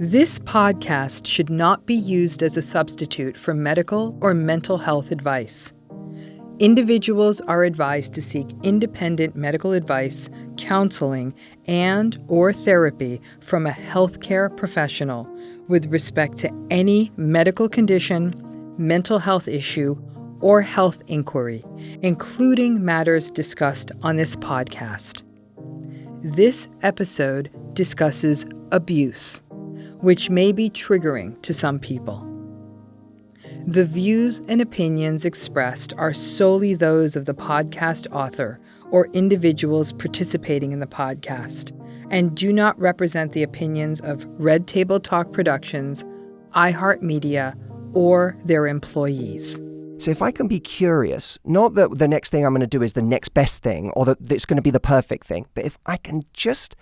This podcast should not be used as a substitute for medical or mental health advice. Individuals are advised to seek independent medical advice, counseling, and/or therapy from a healthcare professional with respect to any medical condition, mental health issue, or health inquiry, including matters discussed on this podcast. This episode discusses abuse, which may be triggering to some people. The views and opinions expressed are solely those of the podcast author or individuals participating in the podcast and do not represent the opinions of Red Table Talk Productions, iHeartMedia, or their employees. So if I can be curious, not that the next thing I'm going to do is the next best thing or that it's going to be the perfect thing, but if I can just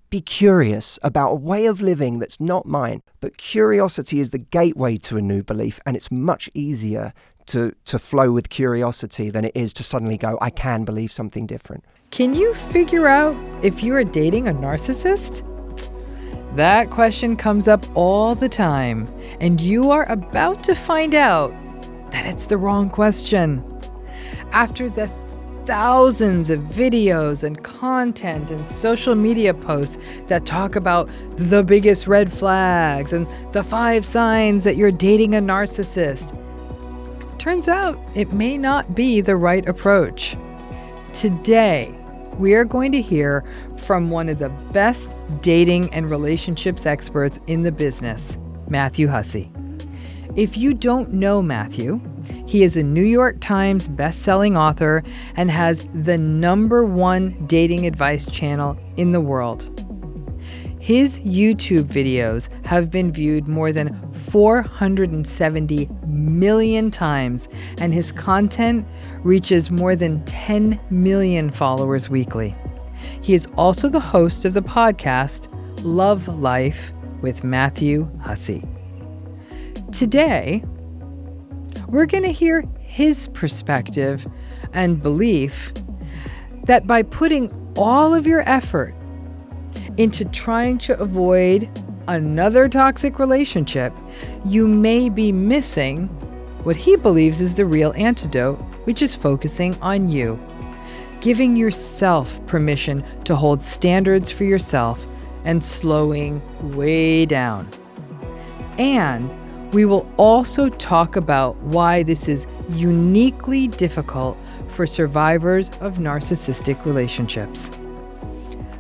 be curious about a way of living that's not mine. But curiosity is the gateway to a new belief, and it's much easier to flow with curiosity than it is to suddenly go, I can believe something different. Can you figure out if you are dating a narcissist? That question comes up all the time, and you are about to find out that it's the wrong question. After the thousands of videos and content and social media posts that talk about the biggest red flags and the 5 signs that you're dating a narcissist, turns out it may not be the right approach. Today, we are going to hear from one of the best dating and relationships experts in the business, Matthew Hussey. If you don't know Matthew, he is a New York Times bestselling author and has the #1 dating advice channel in the world. His YouTube videos have been viewed more than 470 million times, and his content reaches more than 10 million followers weekly. He is also the host of the podcast Love Life with Matthew Hussey. Today, we're going to hear his perspective and belief that by putting all of your effort into trying to avoid another toxic relationship, you may be missing what he believes is the real antidote, which is focusing on you, giving yourself permission to hold standards for yourself and slowing way down. And we will also talk about why this is uniquely difficult for survivors of narcissistic relationships.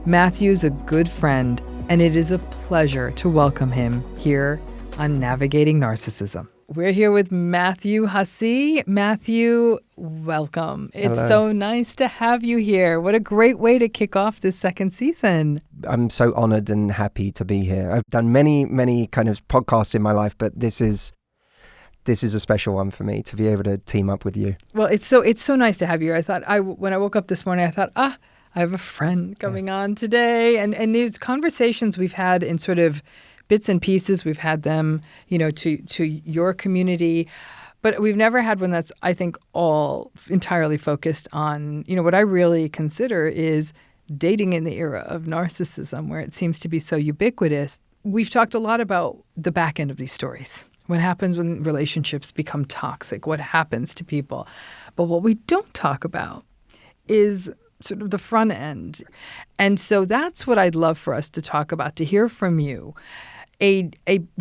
Matthew's a good friend, and it is a pleasure to welcome him here on Navigating Narcissism. We're here with Matthew Hussey. Matthew, welcome. It's Hello. So nice to have you here. What a great way to kick off this second season. I'm so honored and happy to be here. I've done many kind of podcasts in my life, but this is a special one for me to be able to team up with you. Well, it's so nice to have you here. I thought when I woke up this morning, I thought, I have a friend coming on today. And these conversations we've had in sort of bits and pieces, we've had them, to your community, but we've never had one that's, I think, all entirely focused on, what I really consider is dating in the era of narcissism, where it seems to be so ubiquitous. We've talked a lot about the back end of these stories. What happens when relationships become toxic? What happens to people? But what we don't talk about is sort of the front end. And so that's what I'd love for us to talk about, to hear from you, a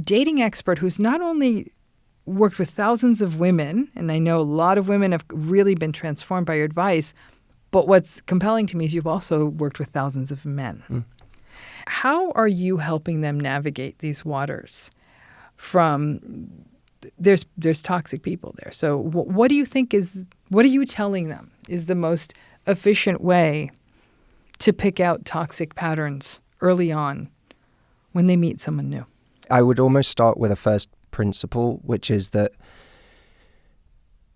dating expert who's not only worked with thousands of women, and I know a lot of women have really been transformed by your advice, but what's compelling to me is you've also worked with thousands of men. How are you helping them navigate these waters from there's toxic people there. So what do you think what are you telling them is the most efficient way to pick out toxic patterns early on when they meet someone new? I would almost start with a first principle, which is that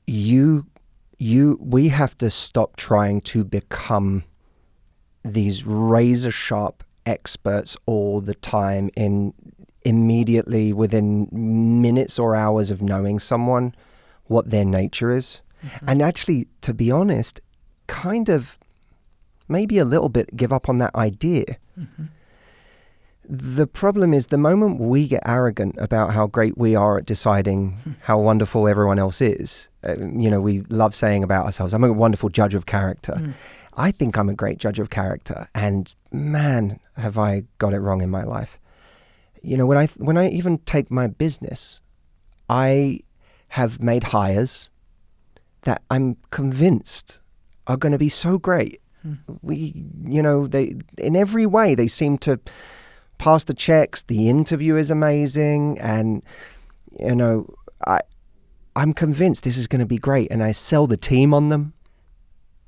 we have to stop trying to become these razor sharp experts all the time in immediately within minutes or hours of knowing someone what their nature is. Mm-hmm. And actually, to be honest, kind of maybe a little bit give up on that idea. Mm-hmm. The problem is the moment we get arrogant about how great we are at deciding how wonderful everyone else is, we love saying about ourselves, I'm a wonderful judge of character. I think I'm a great judge of character, and man, have I got it wrong in my life. When I even take my business, I have made hires that I'm convinced are going to be so great. They in every way, they seem to pass the checks. The interview is amazing. And, I'm convinced this is going to be great. And I sell the team on them,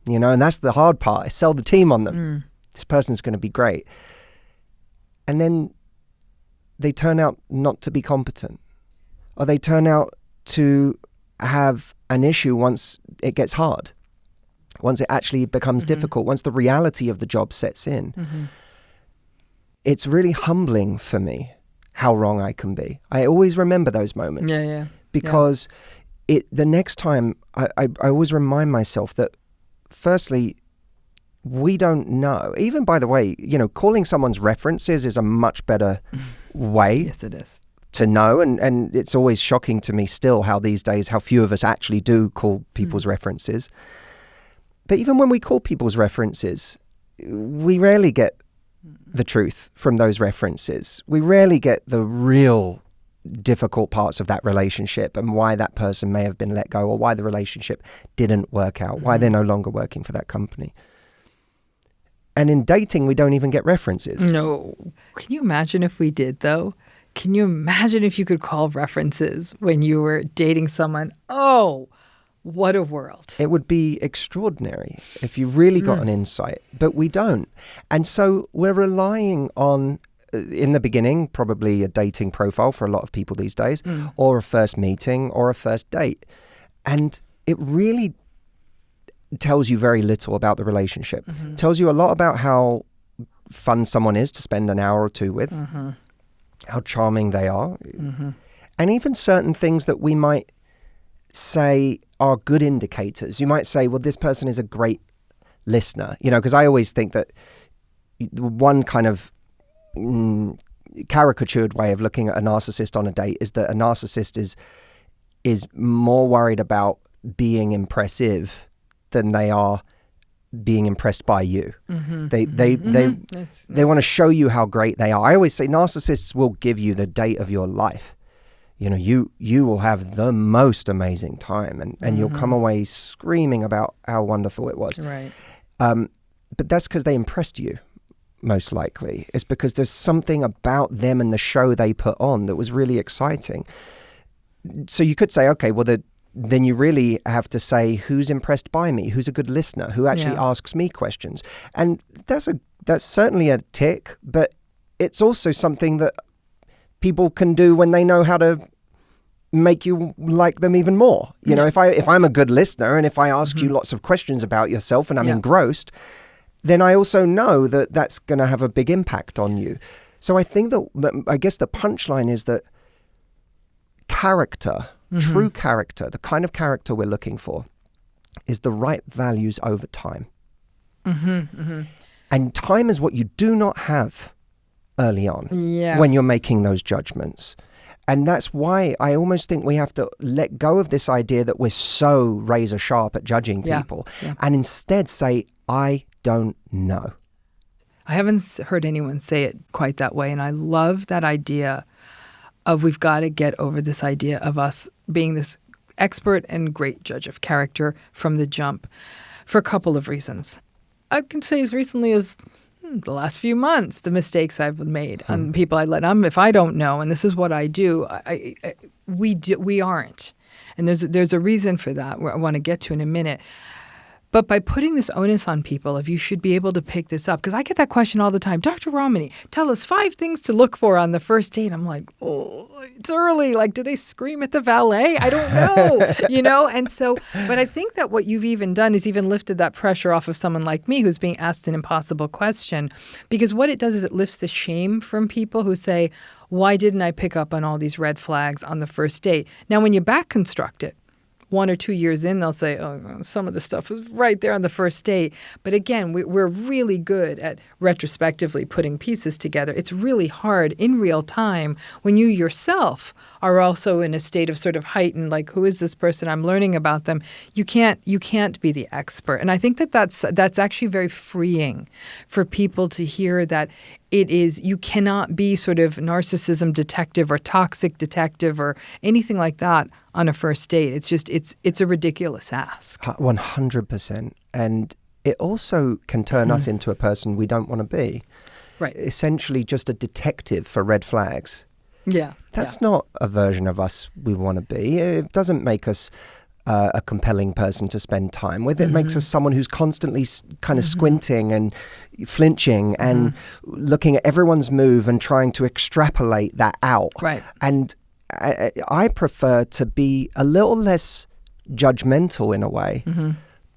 and that's the hard part. I sell the team on them. This person's going to be great. And then they turn out not to be competent, or they turn out to have an issue once it gets hard, once it actually becomes difficult, once the reality of the job sets in. It's really humbling for me how wrong I can be. I always remember those moments. Because the next time I always remind myself that, firstly, we don't know. Even, by the way, calling someone's references is a much better way. Yes, it is. To know, and it's always shocking to me still how these days, how few of us actually do call people's references. But even when we call people's references, we rarely get the truth from those references. We rarely get the real difficult parts of that relationship and why that person may have been let go, or why the relationship didn't work out, why they're no longer working for that company. And in dating, we don't even get references. No. Can you imagine if we did, though? Can you imagine if you could call references when you were dating someone? Oh, what a world. It would be extraordinary if you really got an insight, but we don't. And so we're relying on, in the beginning, probably a dating profile for a lot of people these days, or a first meeting, or a first date. And it really tells you very little about the relationship. It tells you a lot about how fun someone is to spend an hour or two with, how charming they are, and even certain things that we might say are good indicators. You might say, well, this person is a great listener, because I always think that one kind of caricatured way of looking at a narcissist on a date is that a narcissist is more worried about being impressive than they are being impressed by you. They want to show you how great they are. I always say narcissists will give you the date of your life. You will have the most amazing time, and you'll come away screaming about how wonderful it was. Right. But that's because they impressed you, most likely. It's because there's something about them and the show they put on that was really exciting. So you could say, okay, well, then you really have to say, who's impressed by me? Who's a good listener? Who actually asks me questions? And that's certainly a tick, but it's also something that people can do when they know how to make you like them even more. If I'm a good listener, and if I ask you lots of questions about yourself and I'm engrossed, then I also know that that's going to have a big impact on you. So I think that, I guess the punchline is that character, true character, the kind of character we're looking for, is the right values over time. And time is what you do not have early on when you're making those judgments. And that's why I almost think we have to let go of this idea that we're so razor sharp at judging people and instead say, I don't know. I haven't heard anyone say it quite that way. And I love that idea of we've got to get over this idea of us being this expert and great judge of character from the jump for a couple of reasons. I can say as recently as the last few months, the mistakes I've made on people I let. If I don't know, and this is what I do, we aren't. And there's a reason for that I want to get to in a minute. But by putting this onus on people of you should be able to pick this up, because I get that question all the time, Dr. Ramani, tell us 5 things to look for on the first date. I'm like, oh, it's early. Like, do they scream at the valet? I don't know, And so, but I think that what you've even done is even lifted that pressure off of someone like me who's being asked an impossible question, because what it does is it lifts the shame from people who say, why didn't I pick up on all these red flags on the first date? Now, when you back construct it, 1 or 2 years in, they'll say, oh, some of the stuff was right there on the first date. But again, we're really good at retrospectively putting pieces together. It's really hard in real time when you yourself are also in a state of sort of heightened, like, who is this person? I'm learning about them. You can't be the expert. And I think that's actually very freeing for people to hear that you cannot be sort of narcissism detective or toxic detective or anything like that on a first date. It's just, it's a ridiculous ask. 100%. And it also can turn us into a person we don't want to be. Right. Essentially just a detective for red flags. Yeah. That's not a version of us we want to be. It doesn't make us a compelling person to spend time with. It makes us someone who's constantly kind of squinting and flinching and looking at everyone's move and trying to extrapolate that out. Right. And I prefer to be a little less judgmental in a way,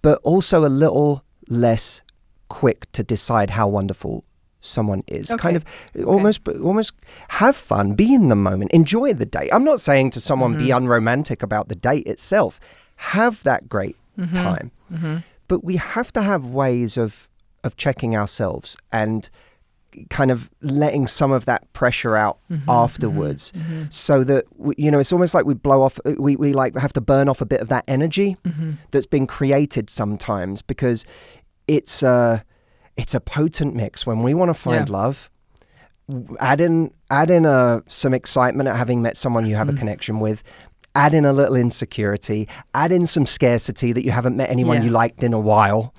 but also a little less quick to decide how wonderful someone is. Okay. Kind of almost have fun, be in the moment, enjoy the date. I'm not saying to someone be unromantic about the date itself. Have that great time. But we have to have ways of checking ourselves and kind of letting some of that pressure out afterwards, so that it's almost like we blow off, we like have to burn off a bit of that energy that's been created sometimes, because it's a potent mix. When we want to find love, add in some excitement at having met someone you have a connection with, add in a little insecurity, add in some scarcity that you haven't met anyone you liked in a while,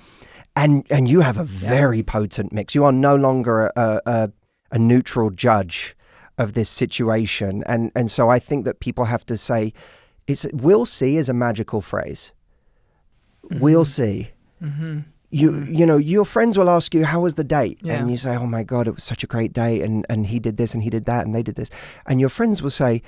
and you have a very potent mix. You are no longer a neutral judge of this situation. And so I think that people have to say, we'll see is a magical phrase. We'll see. Your friends will ask you, how was the date? And you say, oh my God, it was such a great date. And he did this and he did that and they did this. And your friends will say,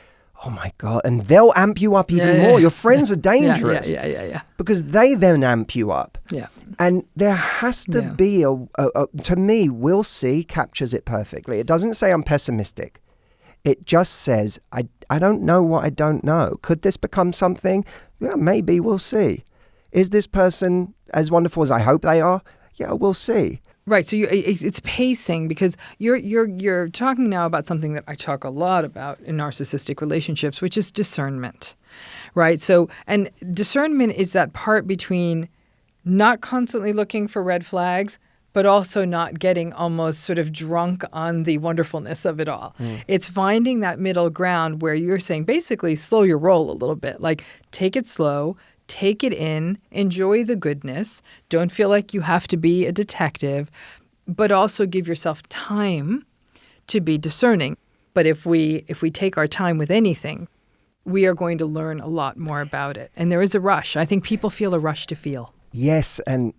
oh my God. And they'll amp you up even more. Your friends are dangerous. Yeah. Because they then amp you up. Yeah. And there has to be to me, we'll see captures it perfectly. It doesn't say I'm pessimistic. It just says, I don't know what I don't know. Could this become something? Yeah, maybe, we'll see. Is this person as wonderful as I hope they are? Yeah, we'll see. Right. So it's pacing, because you're talking now about something that I talk a lot about in narcissistic relationships, which is discernment. Right. So, and discernment is that part between not constantly looking for red flags, but also not getting almost sort of drunk on the wonderfulness of it all. It's finding that middle ground where you're saying, basically, slow your roll a little bit. Like, take it slow. Take it in, enjoy the goodness, don't feel like you have to be a detective, but also give yourself time to be discerning. But if we take our time with anything, we are going to learn a lot more about it. And there is a rush. I think people feel a rush to feel. Yes, and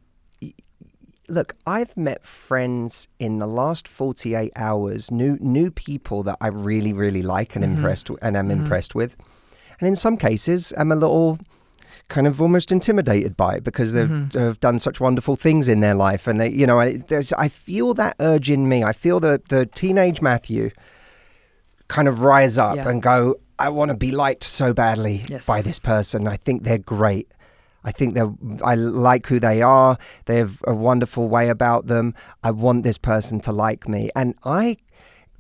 look, I've met friends in the last 48 hours, new people that I really, really like and impressed with. And in some cases, I'm a little kind of almost intimidated by it, because they've done such wonderful things in their life, and they, I feel that urge in me. I feel the teenage Matthew kind of rise up and go, I want to be liked so badly by this person. I think they're great. I like who they are. They have a wonderful way about them. I want this person to like me. And I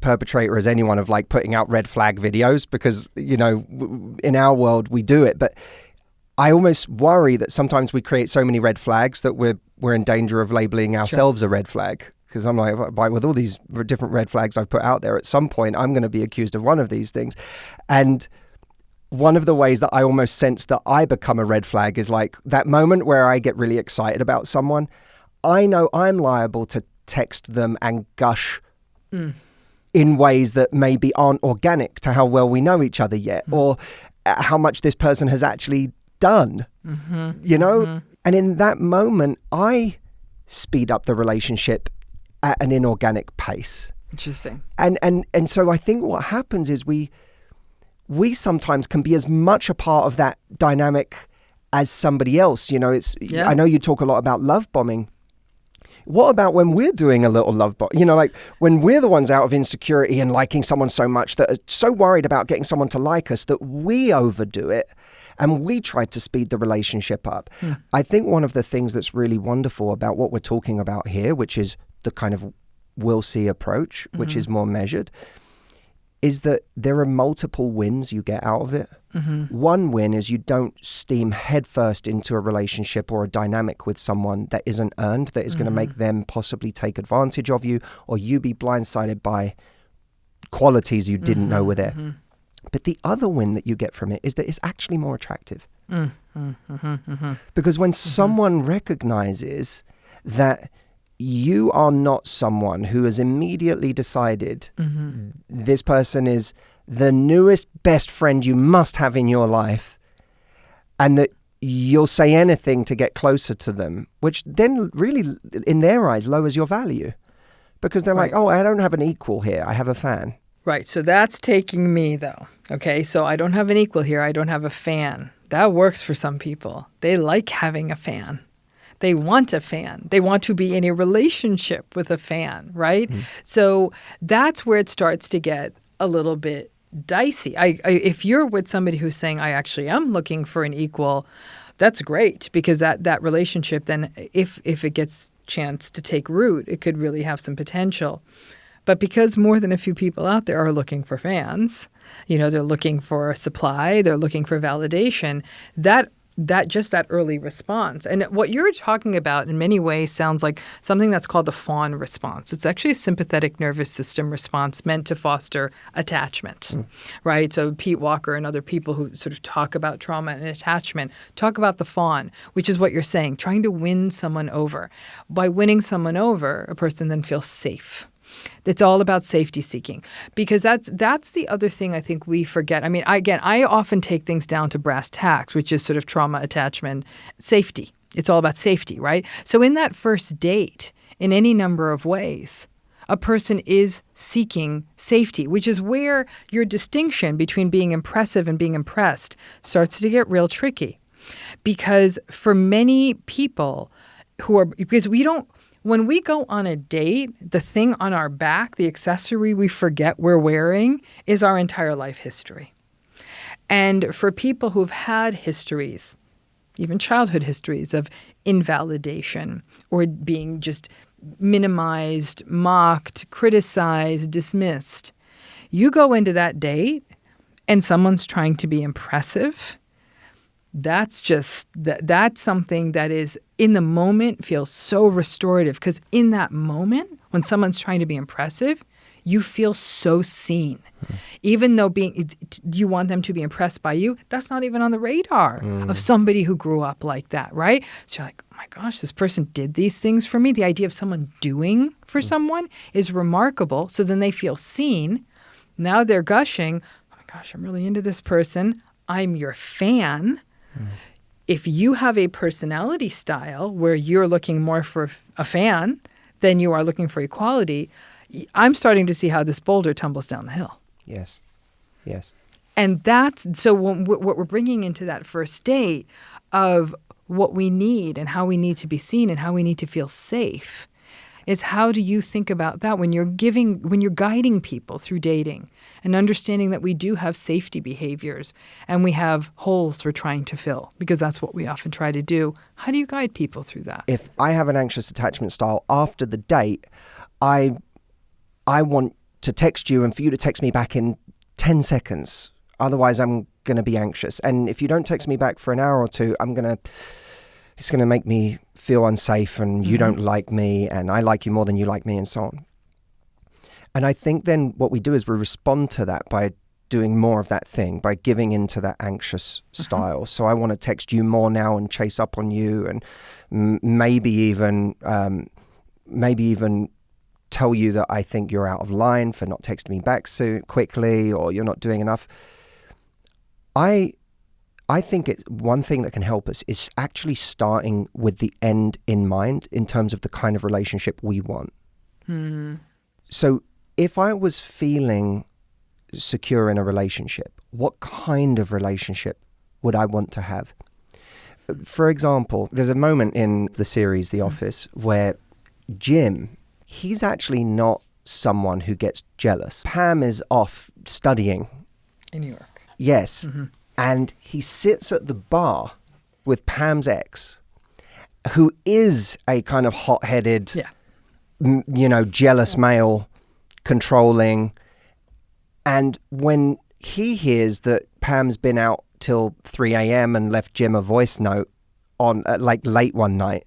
perpetrator as anyone of like putting out red flag videos, because, in our world we do it, but I almost worry that sometimes we create so many red flags that we're in danger of labeling ourselves a red flag. Because I'm like, with all these different red flags I've put out there, at some point I'm going to be accused of one of these things. And one of the ways that I almost sense that I become a red flag is like that moment where I get really excited about someone. I know I'm liable to text them and gush in ways that maybe aren't organic to how well we know each other yet, or how much this person has actually done, And in that moment, I speed up the relationship at an inorganic pace. Interesting. And so I think what happens is we sometimes can be as much a part of that dynamic as somebody else. I know you talk a lot about love bombing. what about when we're doing a little love bomb? Like when we're the ones out of insecurity and liking someone so much that are so worried about getting someone to like us that we overdo it and we try to speed the relationship up. I think one of the things that's really wonderful about what we're talking about here, which is the kind of we'll see approach, which is more measured, is that there are multiple wins you get out of it. One win is you don't steam headfirst into a relationship or a dynamic with someone that isn't earned, that is going to make them possibly take advantage of you, or you be blindsided by qualities you didn't know were there. But the other win that you get from it is that it's actually more attractive. Because when someone recognizes that you are not someone who has immediately decided this person is the newest best friend you must have in your life, and that you'll say anything to get closer to them, which then really, in their eyes, lowers your value. Because they're like, oh, I don't have an equal here. I have a fan. Right. So that's taking me, though. Okay. So I don't have an equal here. I don't have a fan. That works for some people. They like having a fan. They want a fan. They want to be in a relationship with a fan, right? So that's where it starts to get a little bit dicey. If you're with somebody who's saying, I actually am looking for an equal, that's great, because that relationship then, if it gets chance to take root, it could really have some potential. But because more than a few people out there are looking for fans, they're looking for supply, they're looking for validation, that early response. And what you're talking about in many ways sounds like something that's called the fawn response. It's actually a sympathetic nervous system response meant to foster attachment, right? So Pete Walker and other people who sort of talk about trauma and attachment talk about the fawn, which is what you're saying, trying to win someone over. By winning someone over, a person then feels safe. It's all about safety seeking, because that's the other thing I think we forget. I mean, I often take things down to brass tacks, which is sort of trauma, attachment, safety. It's all about safety, right? So in that first date, in any number of ways, a person is seeking safety, which is where your distinction between being impressive and being impressed starts to get real tricky. Because for many people when we go on a date, the thing on our back, the accessory we forget we're wearing, is our entire life history. And for people who've had histories, even childhood histories of invalidation or being just minimized, mocked, criticized, dismissed, you go into that date and someone's trying to be impressive. That's something that is in the moment feels so restorative, because in that moment when someone's trying to be impressive, you feel so seen. Even though you want them to be impressed by you, that's not even on the radar of somebody who grew up like that, right? So you're like, oh my gosh, this person did these things for me. The idea of someone doing for someone is remarkable. So then they feel seen. Now they're gushing, oh my gosh, I'm really into this person. I'm your fan. If you have a personality style where you're looking more for a fan than you are looking for equality, I'm starting to see how this boulder tumbles down the hill. Yes. And so what we're bringing into that first date of what we need and how we need to be seen and how we need to feel safe is, how do you think about that when you're guiding people through dating and understanding that we do have safety behaviors and we have holes we're trying to fill, because that's what we often try to do. How do you guide people through that? If I have an anxious attachment style, after the date, I want to text you and for you to text me back in 10 seconds. Otherwise, I'm going to be anxious. And if you don't text me back for an hour or two, it's going to make me feel unsafe, and you don't like me, and I like you more than you like me, and so on. And I think then what we do is we respond to that by doing more of that thing, by giving into that anxious style. So I want to text you more now and chase up on you, and maybe even tell you that I think you're out of line for not texting me back so quickly, or you're not doing enough. I think one thing that can help us is actually starting with the end in mind in terms of the kind of relationship we want. So if I was feeling secure in a relationship, what kind of relationship would I want to have? For example, there's a moment in the series The Office where Jim, he's actually not someone who gets jealous. Pam is off studying. In New York. Yes. Mm-hmm. And he sits at the bar with Pam's ex, who is a kind of hot-headed, jealous male, controlling. And when he hears that Pam's been out till 3 a.m. and left Jim a voice note on late one night,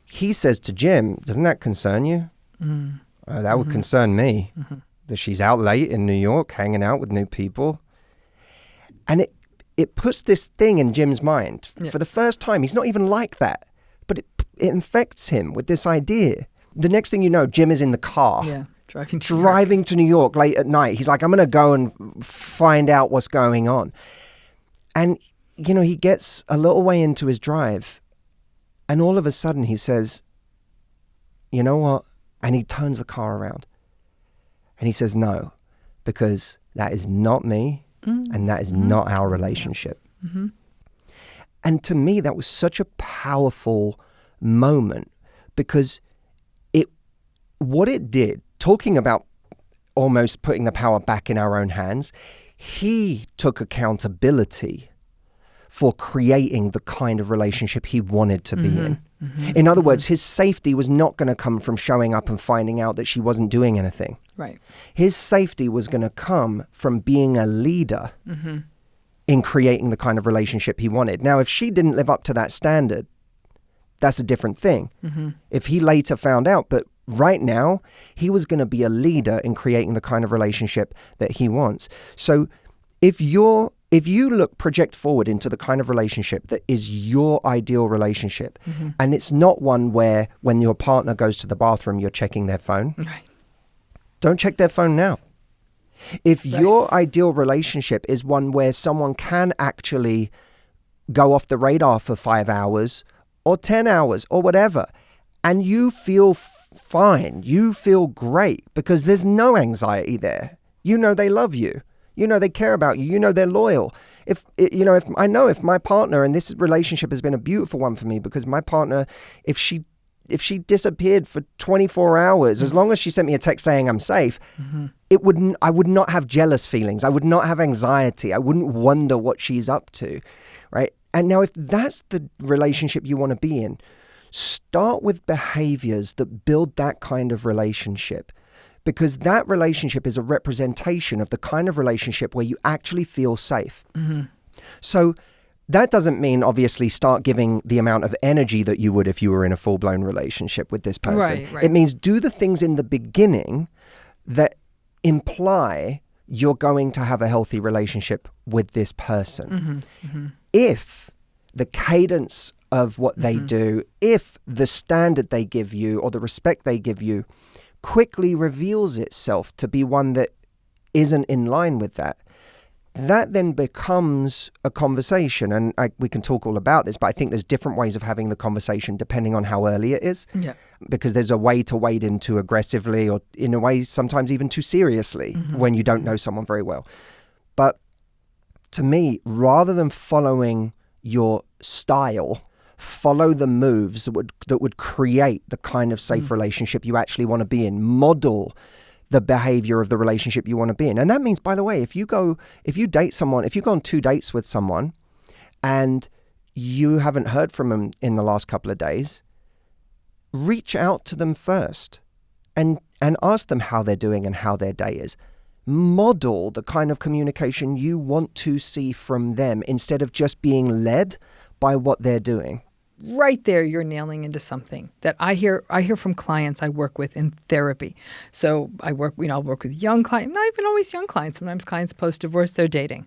he says to Jim, doesn't that concern you? That would concern me, that she's out late in New York hanging out with new people. And it puts this thing in Jim's mind. For the first time, he's not even like that, but it infects him with this idea. The next thing you know, Jim is in the car. Yeah, driving to New York late at night. He's like, I'm going to go and find out what's going on. And, he gets a little way into his drive, and all of a sudden he says, you know what? And he turns the car around. And he says, no, because that is not me, and that is not our relationship. Mm-hmm. And to me, that was such a powerful moment, because what it did, talking about almost putting the power back in our own hands, he took accountability for creating the kind of relationship he wanted to be in. Mm-hmm. In other words, his safety was not going to come from showing up and finding out that she wasn't doing anything. Right. His safety was going to come from being a leader in creating the kind of relationship he wanted. Now, if she didn't live up to that standard, that's a different thing. Mm-hmm. If he later found out, but right now, he was going to be a leader in creating the kind of relationship that he wants. So if you project forward into the kind of relationship that is your ideal relationship, and it's not one where when your partner goes to the bathroom, you're checking their phone. Right. Don't check their phone now. If your ideal relationship is one where someone can actually go off the radar for 5 hours or 10 hours or whatever, and you feel fine, you feel great because there's no anxiety there. They love you. They care about you. They're loyal. If my partner, and this relationship has been a beautiful one for me, because my partner, if she disappeared for 24 hours, as long as she sent me a text saying I'm safe, I would not have jealous feelings. I would not have anxiety. I wouldn't wonder what she's up to, right? And now if that's the relationship you want to be in, start with behaviors that build that kind of relationship. Because that relationship is a representation of the kind of relationship where you actually feel safe. Mm-hmm. So that doesn't mean, obviously, start giving the amount of energy that you would if you were in a full-blown relationship with this person. Right. It means do the things in the beginning that imply you're going to have a healthy relationship with this person. Mm-hmm. Mm-hmm. If the cadence of what they do, if the standard they give you or the respect they give you quickly reveals itself to be one that isn't in line with that, that then becomes a conversation. And we can talk all about this, but I think there's different ways of having the conversation depending on how early it is. Yeah. Because there's a way to wade in too aggressively, or in a way sometimes even too seriously when you don't know someone very well. But to me, rather than following your style, follow the moves that would create the kind of safe relationship you actually want to be in. Model the behavior of the relationship you want to be in. And that means, by the way, if you go on 2 dates with someone and you haven't heard from them in the last couple of days, reach out to them first and ask them how they're doing and how their day is. Model the kind of communication you want to see from them instead of just being led by what they're doing. Right there, you're nailing into something that I hear from clients I work with in therapy. So I'll work with young clients, not even always young clients. Sometimes clients post-divorce, they're dating.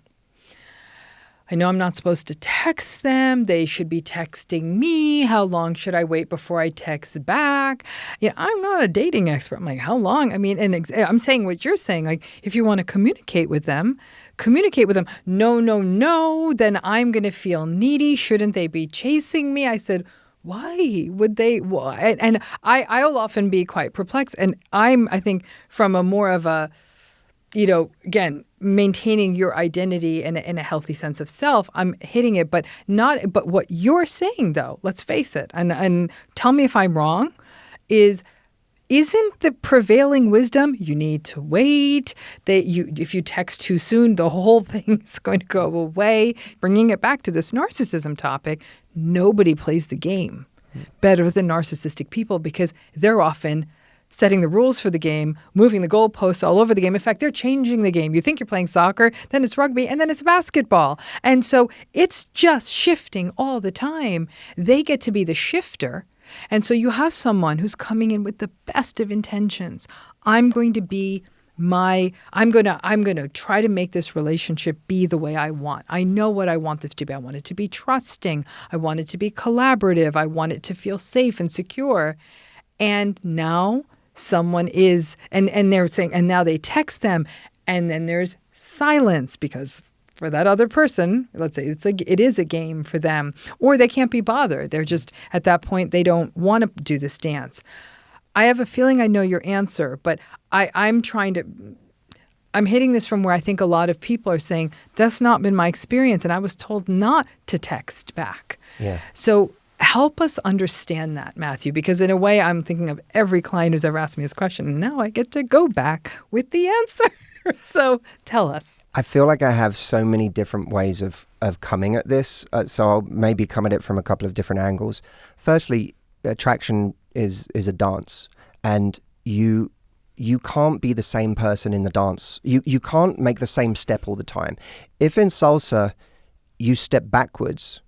I know I'm not supposed to text them. They should be texting me. How long should I wait before I text back? I'm not a dating expert. I'm like, how long? I mean, and I'm saying what you're saying. Like, if you want to communicate with them. No. Then I'm going to feel needy. Shouldn't they be chasing me? I said, why would they? Why? And I'll often be quite perplexed. And I think from a more of a, again, maintaining your identity in a healthy sense of self, I'm hitting it, but what you're saying though, let's face it, and tell me if I'm wrong, is isn't the prevailing wisdom, you need to wait, if you text too soon, the whole thing is going to go away. Bringing it back to this narcissism topic, nobody plays the game better than narcissistic people because they're often setting the rules for the game, moving the goalposts all over the game. In fact, they're changing the game. You think you're playing soccer, then it's rugby, and then it's basketball. And so it's just shifting all the time. They get to be the shifter. And so you have someone who's coming in with the best of intentions. I'm going to try to make this relationship be the way I want. I know what I want this to be. I want it to be trusting. I want it to be collaborative. I want it to feel safe and secure. And now someone is, and they're saying, and now they text them, and then there's silence because for that other person, let's say it is a game for them, or they can't be bothered. They're just, at that point, they don't want to do this dance. I have a feeling I know your answer, but I'm hitting this from where I think a lot of people are saying, that's not been my experience, and I was told not to text back. Yeah. So help us understand that, Matthew, because in a way I'm thinking of every client who's ever asked me this question, and now I get to go back with the answer. So tell us. I feel like I have so many different ways of coming at this, so I'll maybe come at it from a couple of different angles. Firstly, attraction is a dance, and you can't be the same person in the dance. You can't make the same step all the time. If in salsa you step backwards,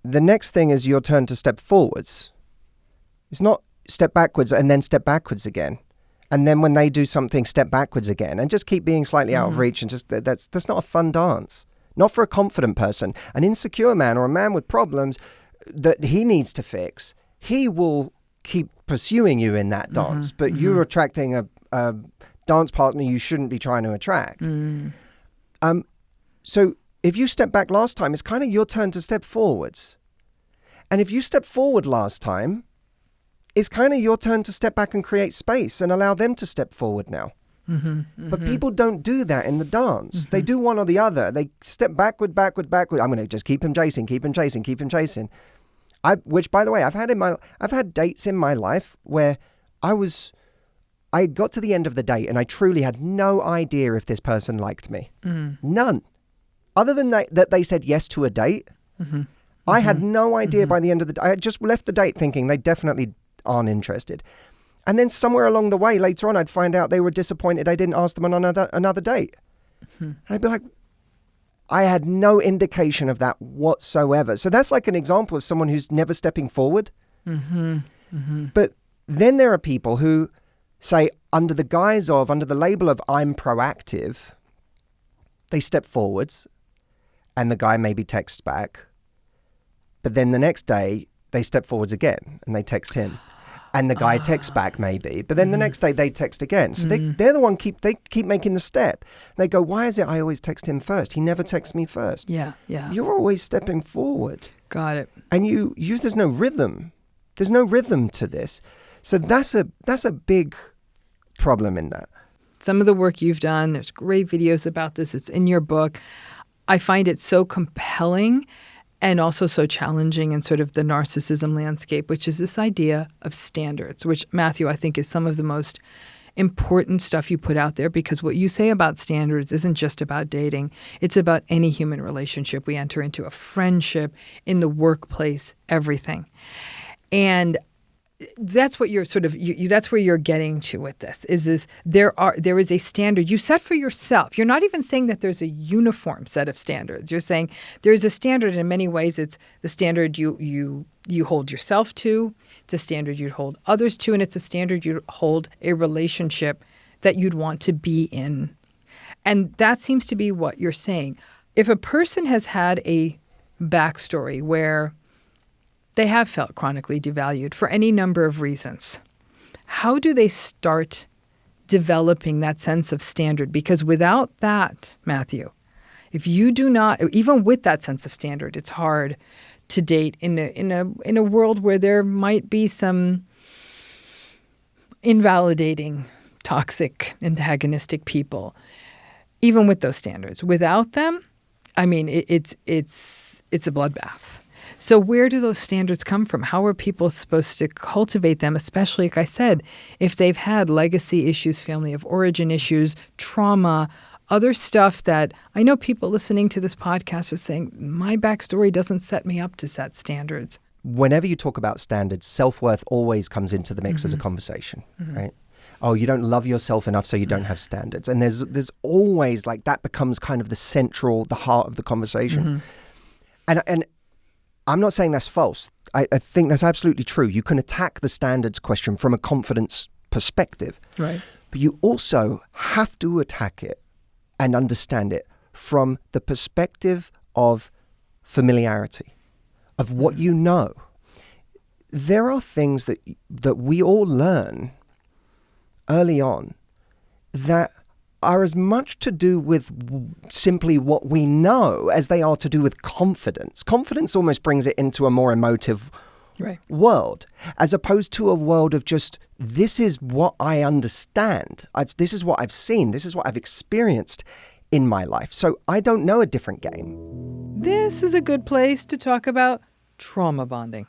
the next thing is your turn to step forwards. It's not step backwards and then step backwards again. And then when they do something, step backwards again and just keep being slightly out of reach. And just that's not a fun dance. Not for a confident person. An insecure man or a man with problems that he needs to fix, he will keep pursuing you in that dance. But you're attracting a dance partner you shouldn't be trying to attract. So if you step back last time, it's kind of your turn to step forwards. And if you step forward last time, it's kind of your turn to step back and create space and allow them to step forward now. But people don't do that in the dance. They do one or the other. They step backward. I'm going to just keep him chasing. Which, by the way, I've had dates in my life where I got to the end of the date and I truly had no idea if this person liked me. None. Other than that they said yes to a date, I had no idea by the end of the day. I had just left the date thinking they definitely aren't interested. And then somewhere along the way, later on, I'd find out they were disappointed I didn't ask them on another date. And I'd be like, I had no indication of that whatsoever. So that's like an example of someone who's never stepping forward. But then there are people who say, under the label of I'm proactive, they step forwards and the guy maybe texts back. But then the next day, they step forwards again and they text him. And the guy texts back maybe, but then the next day they text again. So they're the one keep making the step. And they go, why is it I always text him first? He never texts me first. Yeah. You're always stepping forward. Got it. And you there's no rhythm. There's no rhythm to this. So that's a big problem in that. Some of the work you've done, there's great videos about this. It's in your book. I find it so compelling and also so challenging in sort of the narcissism landscape, which is this idea of standards, which, Matthew, I think is some of the most important stuff you put out there, because what you say about standards isn't just about dating. It's about any human relationship we enter into, a friendship, in the workplace, everything. And that's what you're that's where you're getting to with this, is there is a standard you set for yourself. You're not even saying that there's a uniform set of standards. You're saying there's a standard, and in many ways it's the standard you hold yourself to, it's a standard you'd hold others to, and it's a standard you'd hold a relationship that you'd want to be in. And that seems to be what you're saying. If a person has had a backstory where they have felt chronically devalued for any number of reasons, how do they start developing that sense of standard? Because without that, Matthew, if you do not, even with that sense of standard, it's hard to date in a world where there might be some invalidating, toxic, antagonistic people. Even with those standards, without them, I mean, it's a bloodbath. So where do those standards come from? How are people supposed to cultivate them, especially, like I said, if they've had legacy issues, family of origin issues, trauma, other stuff that I know people listening to this podcast are saying, my backstory doesn't set me up to set standards. Whenever you talk about standards, self-worth always comes into the mix as a conversation, right? Oh, you don't love yourself enough, so you don't have standards. And there's always like that becomes kind of the heart of the conversation. And I'm not saying that's false. I think that's absolutely true. You can attack the standards question from a confidence perspective. Right. But you also have to attack it and understand it from the perspective of familiarity, of what you know. There are things that we all learn early on that are as much to do with simply what we know as they are to do with confidence. Confidence almost brings it into a more emotive world, as opposed to a world of just, this is what I understand. This is what I've seen. This is what I've experienced in my life. So I don't know a different game. This is a good place to talk about trauma bonding.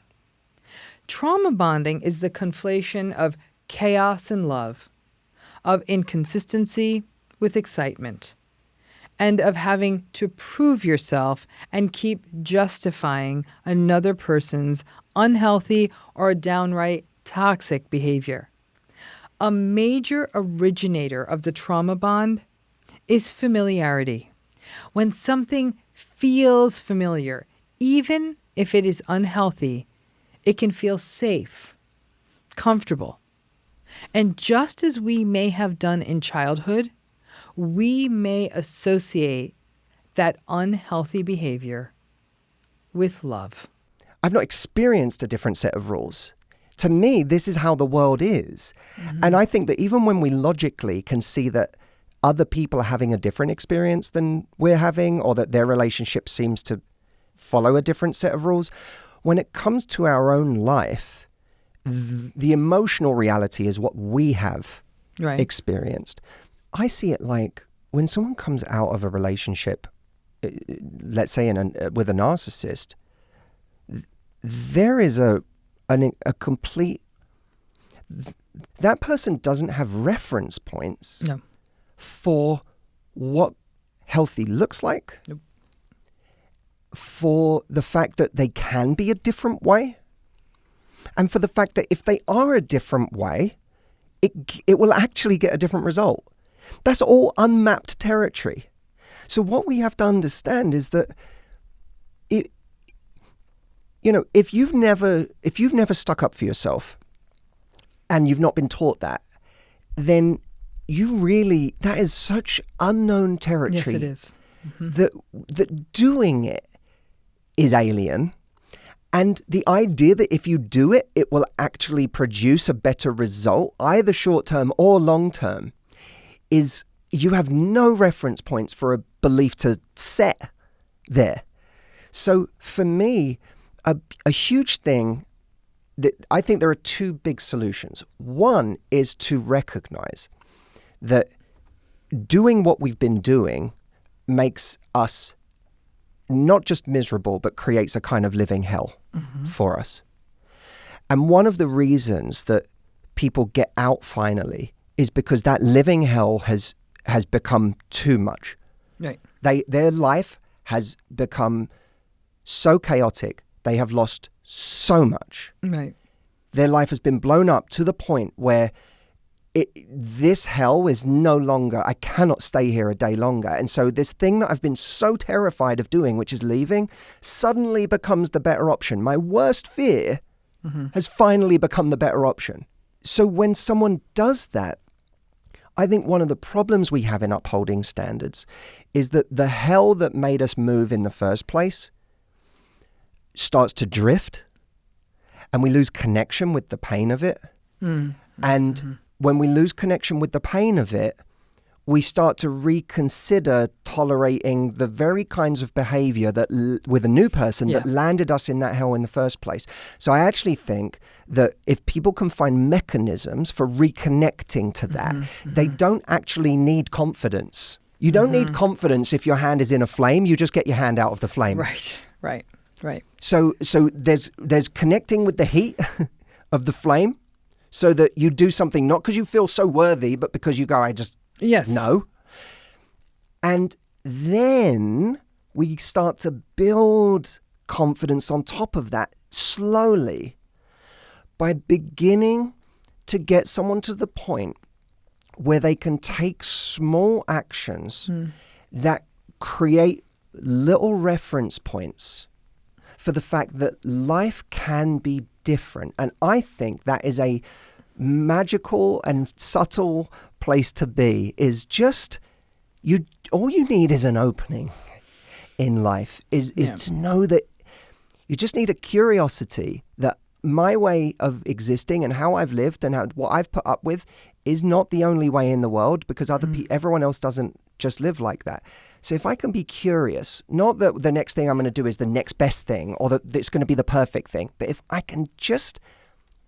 Trauma bonding is the conflation of chaos and love, of inconsistency with excitement, and of having to prove yourself and keep justifying another person's unhealthy or downright toxic behavior. A major originator of the trauma bond is familiarity. When something feels familiar, even if it is unhealthy, it can feel safe, comfortable. And just as we may have done in childhood, we may associate that unhealthy behavior with love. I've not experienced a different set of rules. To me, this is how the world is. And I think that even when we logically can see that other people are having a different experience than we're having, or that their relationship seems to follow a different set of rules, when it comes to our own life, the emotional reality is what we have experienced. I see it like when someone comes out of a relationship, let's say with a narcissist, there is a complete... That person doesn't have reference points for what healthy looks like, for the fact that they can be a different way, and for the fact that if they are a different way, it will actually get a different result. That's all unmapped territory. So what we have to understand is that if you've never stuck up for yourself and you've not been taught that, then that is such unknown territory. Yes, it is. That doing it is alien. And the idea that if you do it, it will actually produce a better result, either short-term or long-term, is you have no reference points for a belief to set there. So for me, a huge thing that I think there are two big solutions. One is to recognize that doing what we've been doing makes us not just miserable, but creates a kind of living hell for us. And one of the reasons that people get out finally is because that living hell has become too much. Right. Their life has become so chaotic. They have lost so much. Right. Their life has been blown up to the point where this hell is no longer, I cannot stay here a day longer. And so this thing that I've been so terrified of doing, which is leaving, suddenly becomes the better option. My worst fear has finally become the better option. So when someone does that, I think one of the problems we have in upholding standards is that the hell that made us move in the first place starts to drift, and we lose connection with the pain of it. And when we lose connection with the pain of it, we start to reconsider tolerating the very kinds of behavior that with a new person that landed us in that hell in the first place. So I actually think that if people can find mechanisms for reconnecting to that, they don't actually need confidence. You don't need confidence if your hand is in a flame. You just get your hand out of the flame. Right. Right. So there's connecting with the heat of the flame, so that you do something not because you feel so worthy, but because you go, I just know. And then we start to build confidence on top of that slowly by beginning to get someone to the point where they can take small actions that create little reference points for the fact that life can be different. And I think that is a magical and subtle place to be, is just all you need is an opening in life, is to know that you just need a curiosity that my way of existing and how I've lived and what I've put up with is not the only way in the world, because everyone else doesn't just live like that. So if I can be curious, not that the next thing I'm going to do is the next best thing or that it's going to be the perfect thing, but if I can just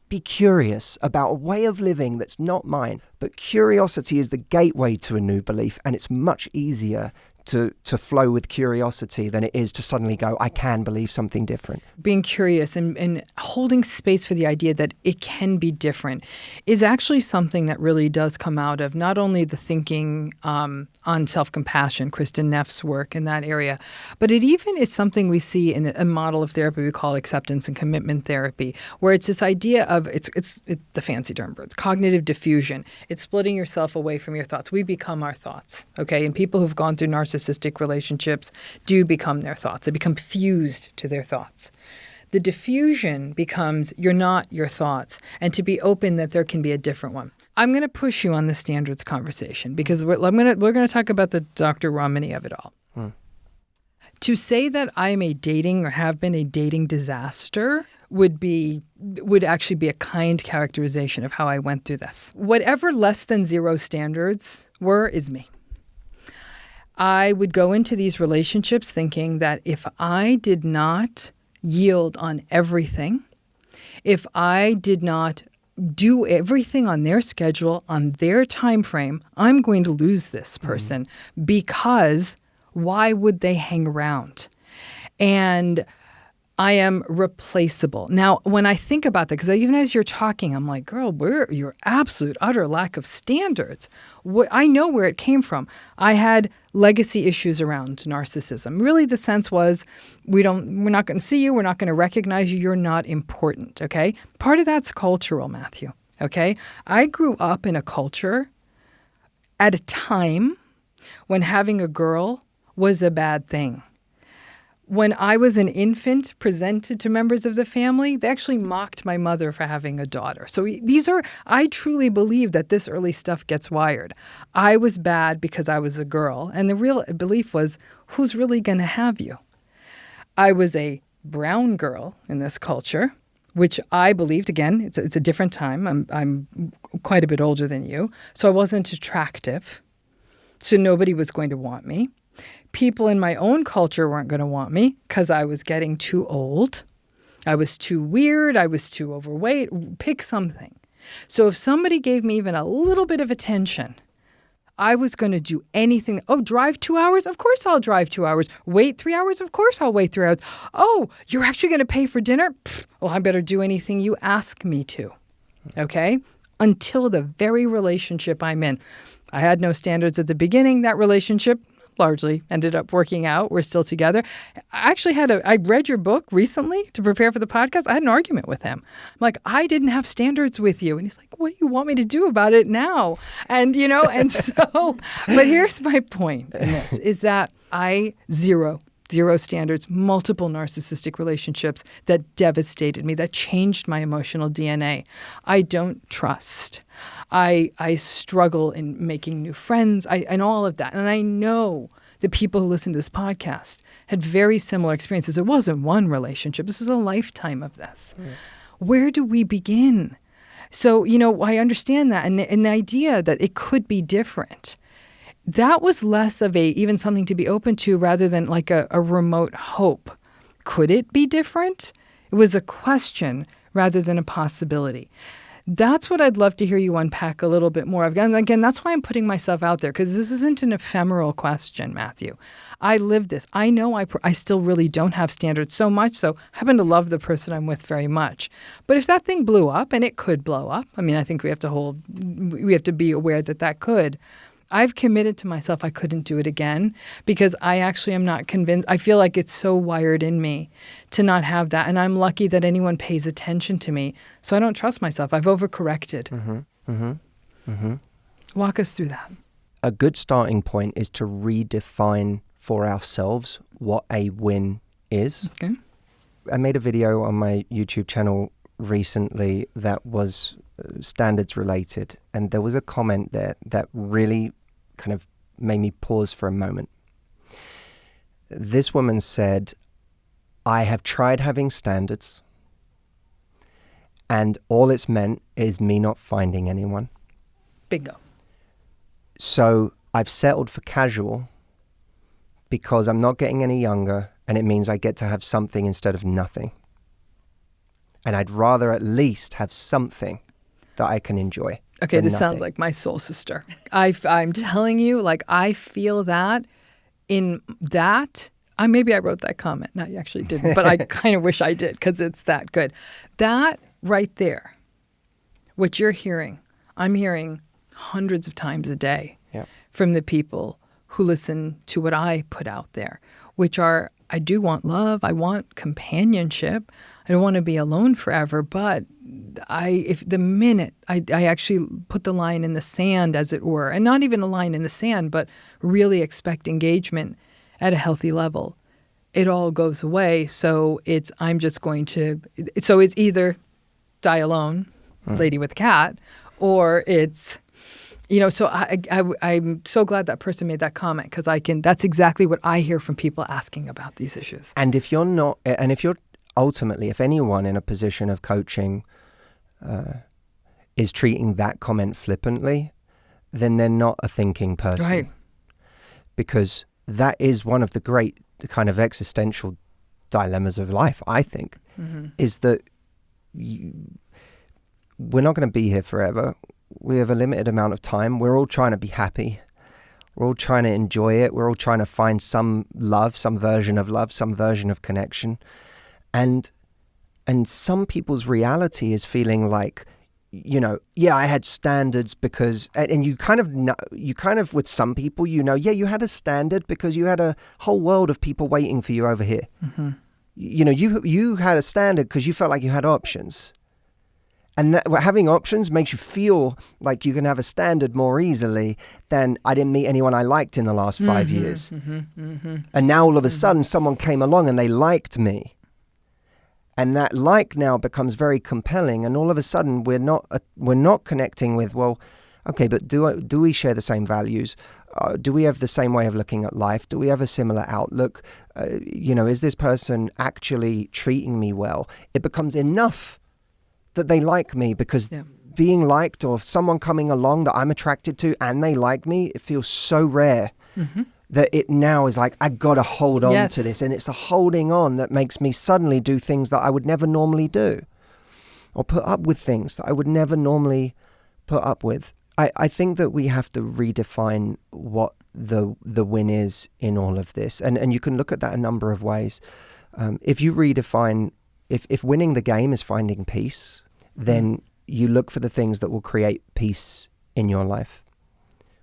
be curious about a way of living that's not mine. But curiosity is the gateway to a new belief, and it's much easier to flow with curiosity than it is to suddenly go, I can believe something different. Being curious and holding space for the idea that it can be different is actually something that really does come out of not only the thinking on self-compassion, Kristen Neff's work in that area, but it even is something we see in a model of therapy we call acceptance and commitment therapy, where it's this idea of, it's the fancy term, it's cognitive diffusion. It's splitting yourself away from your thoughts. We become our thoughts, okay? And people who've gone through narcissistic relationships do become their thoughts. They become fused to their thoughts. The diffusion becomes you're not your thoughts, and to be open that there can be a different one. I'm going to push you on the standards conversation because we're going to talk about the Dr. Ramani of it all. To say that I am a dating or have been a dating disaster would actually be a kind characterization of how I went through this. Whatever less than zero standards were is me. I would go into these relationships thinking that if I did not yield on everything, if I did not do everything on their schedule, on their time frame, I'm going to lose this person because why would they hang around? And I am replaceable. Now, when I think about that, because even as you're talking, I'm like, girl, where your absolute, utter lack of standards. I know where it came from. I had legacy issues around narcissism. Really, the sense was, we're not going to see you. We're not going to recognize you. You're not important, okay? Part of that's cultural, Matthew, okay? I grew up in a culture at a time when having a girl was a bad thing. When I was an infant presented to members of the family, they actually mocked my mother for having a daughter. So I truly believe that this early stuff gets wired. I was bad because I was a girl. And the real belief was, who's really going to have you? I was a brown girl in this culture, which I believed, again, it's a different time. I'm quite a bit older than you. So I wasn't attractive. So nobody was going to want me. People in my own culture weren't going to want me because I was getting too old. I was too weird. I was too overweight. Pick something. So if somebody gave me even a little bit of attention, I was going to do anything. Oh, drive 2 hours? Of course I'll drive 2 hours. Wait 3 hours? Of course I'll wait 3 hours. Oh, you're actually going to pay for dinner? Well, I better do anything you ask me to. Okay? Until the very relationship I'm in. I had no standards at the beginning. That relationship largely ended up working out. We're still together. I read your book recently to prepare for the podcast. I had an argument with him. I'm like, I didn't have standards with you. And he's like, what do you want me to do about it now? And, but here's my point in this, is that zero standards, multiple narcissistic relationships that devastated me, that changed my emotional DNA. I don't trust. I struggle in making new friends and all of that. And I know the people who listen to this podcast had very similar experiences. It wasn't one relationship. This was a lifetime of this. Where do we begin? So, I understand that. And the idea that it could be different, that was less of even something to be open to rather than like a remote hope. Could it be different? It was a question rather than a possibility. That's what I'd love to hear you unpack a little bit more of. And again, that's why I'm putting myself out there, because this isn't an ephemeral question, Matthew. I live this. I know I still really don't have standards, so much so I happen to love the person I'm with very much. But if that thing blew up, and it could blow up, I mean, I think we have to be aware that that could. I've committed to myself I couldn't do it again, because I actually am not convinced. I feel like it's so wired in me to not have that. And I'm lucky that anyone pays attention to me. So I don't trust myself. I've overcorrected. Walk us through that. A good starting point is to redefine for ourselves what a win is. Okay. I made a video on my YouTube channel recently that was standards related, and there was a comment there that really kind of made me pause for a moment. This woman said, "I have tried having standards, and all it's meant is me not finding anyone. Bingo. So I've settled for casual because I'm not getting any younger, and it means I get to have something instead of nothing. And I'd rather at least have something that I can enjoy." Okay, this nothing. sounds like my soul sister. I'm telling you, like, I feel that in that. Maybe I wrote that comment. No, you actually didn't, but I kind of wish I did, because it's that good. That right there, what you're hearing, I'm hearing hundreds of times a day from the people who listen to what I put out there, which are, I do want love, I want companionship, I don't want to be alone forever, but if the minute I actually put the line in the sand, as it were, and not even a line in the sand, but really expect engagement at a healthy level, it all goes away. So it's either die alone, lady with a cat, or it's, so I'm so glad that person made that comment, because that's exactly what I hear from people asking about these issues. And if you're ultimately, if anyone in a position of coaching is treating that comment flippantly, then they're not a thinking person. Right. Because that is one of the great kind of existential dilemmas of life, I think, is that we're not going to be here forever. We have a limited amount of time. We're all trying to be happy. We're all trying to enjoy it. We're all trying to find some love, some version of connection. And some people's reality is feeling like, I had standards because, and you kind of with some people, you had a standard because you had a whole world of people waiting for you over here. Mm-hmm. You had a standard because you felt like you had options. And having options makes you feel like you can have a standard more easily than I didn't meet anyone I liked in the last 5 years. And now all of a sudden someone came along and they liked me. And that like now becomes very compelling. And all of a sudden we're not connecting with, well, okay, but do we share the same values? Do we have the same way of looking at life? Do we have a similar outlook? Is this person actually treating me well? It becomes enough that they like me, because being liked, or someone coming along that I'm attracted to and they like me, it feels so rare that it now is like, I got to hold on to this. And it's the holding on that makes me suddenly do things that I would never normally do, or put up with things that I would never normally put up with. I think that we have to redefine what the win is in all of this. And you can look at that a number of ways. If you redefine, if winning the game is finding peace, then you look for the things that will create peace in your life.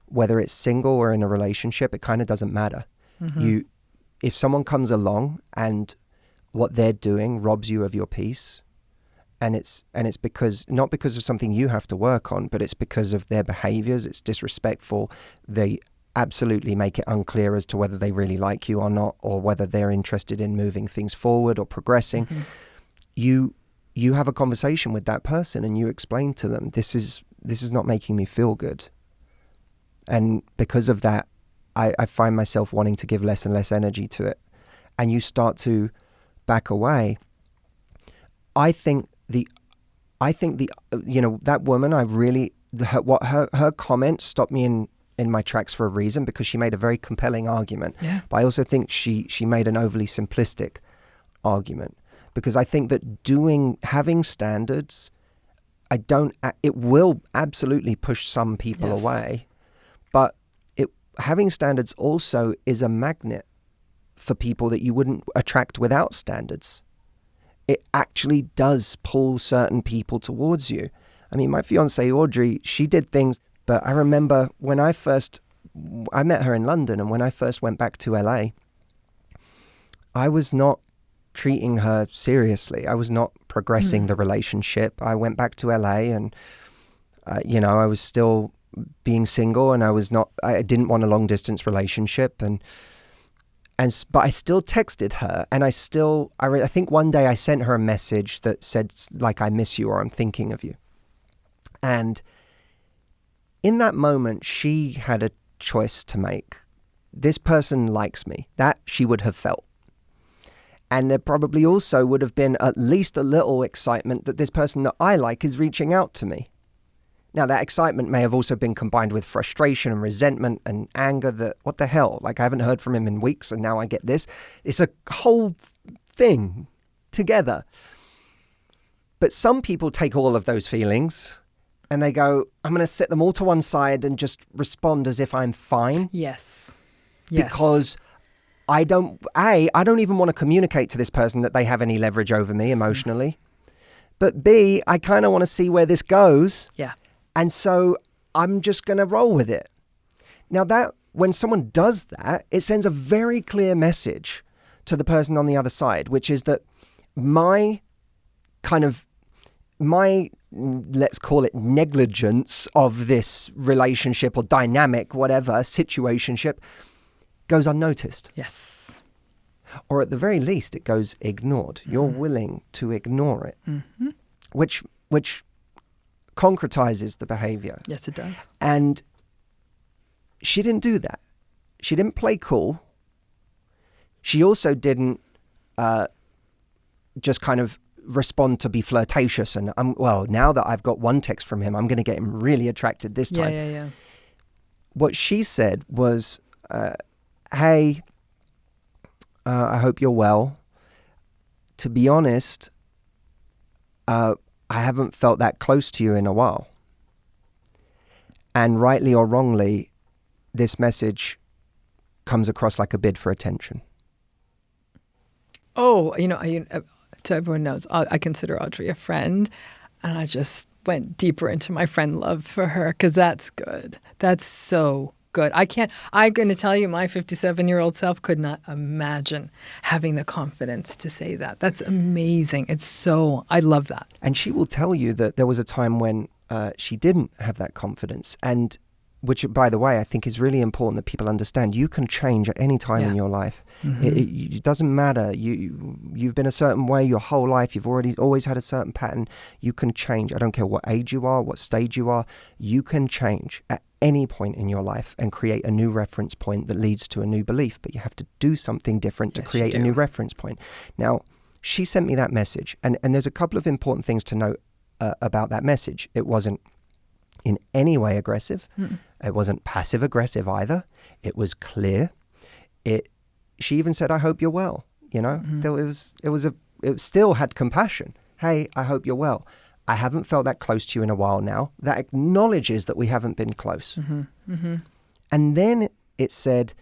Whether it's single or in a relationship, it kind of doesn't matter. If someone comes along and what they're doing robs you of your peace, and it's because, not because of something you have to work on, but it's because of their behaviors, it's disrespectful, they absolutely make it unclear as to whether they really like you or not, or whether they're interested in moving things forward or progressing. You have a conversation with that person and you explain to them, this is not making me feel good. And because of that, I find myself wanting to give less and less energy to it. And you start to back away. I think that woman, her comment stopped me in my tracks for a reason, because she made a very compelling argument. Yeah. But I also think she made an overly simplistic argument, because I think that having standards it will absolutely push some people Yes. away, but having standards also is a magnet for people that you wouldn't attract without standards. It actually does pull certain people towards you. I mean, my fiancée Audrey, she did things, but I remember when I met her in London, and when I first went back to LA, I was not treating her seriously. I was not progressing the relationship. I went back to LA and, I was still being single, and I didn't want a long distance relationship. But I still texted her, and I think one day I sent her a message that said, like, I miss you, or I'm thinking of you. And in that moment, she had a choice to make. This person likes me. That she would have felt. And there probably also would have been at least a little excitement that this person that I like is reaching out to me. Now, that excitement may have also been combined with frustration and resentment and anger that, what the hell? Like, I haven't heard from him in weeks, and now I get this. It's a whole thing together. But some people take all of those feelings and they go, I'm going to set them all to one side and just respond as if I'm fine. Yes. Because I don't even want to communicate to this person that they have any leverage over me emotionally. But B, I kind of want to see where this goes. Yeah. And so I'm just going to roll with it. Now, that when someone does that, it sends a very clear message to the person on the other side, which is that my, let's call it negligence of this relationship or dynamic, whatever, situationship, goes unnoticed. Yes. Or at the very least, it goes ignored. You're willing to ignore it, which concretizes the behavior. Yes, it does. And she didn't do that. She didn't play cool. She also didn't just kind of respond to be flirtatious. And now that I've got one text from him, I'm going to get him really attracted this time. Yeah. What she said was, hey, I hope you're well. To be honest, I haven't felt that close to you in a while. And rightly or wrongly, this message comes across like a bid for attention. Oh, to everyone knows, I consider Audrey a friend, and I just went deeper into my friend love for her, because that's good. That's so good. I'm going to tell you, my 57-year-old self could not imagine having the confidence to say that. That's amazing. I love that. And she will tell you that there was a time when she didn't have that confidence, and which, by the way, I think is really important that people understand. You can change at any time in your life. It doesn't matter. You've been a certain way your whole life. You've always had a certain pattern. You can change. I don't care what age you are, what stage you are. You can change at any point in your life and create a new reference point that leads to a new belief. But you have to do something different to create a new reference point. Now, she sent me that message, and there's a couple of important things to note about that message. It wasn't in any way aggressive. It wasn't passive aggressive either. It was clear. She even said, I hope you're well. It still had compassion. Hey, I hope you're well. I haven't felt that close to you in a while now. That acknowledges that we haven't been close. And then it said,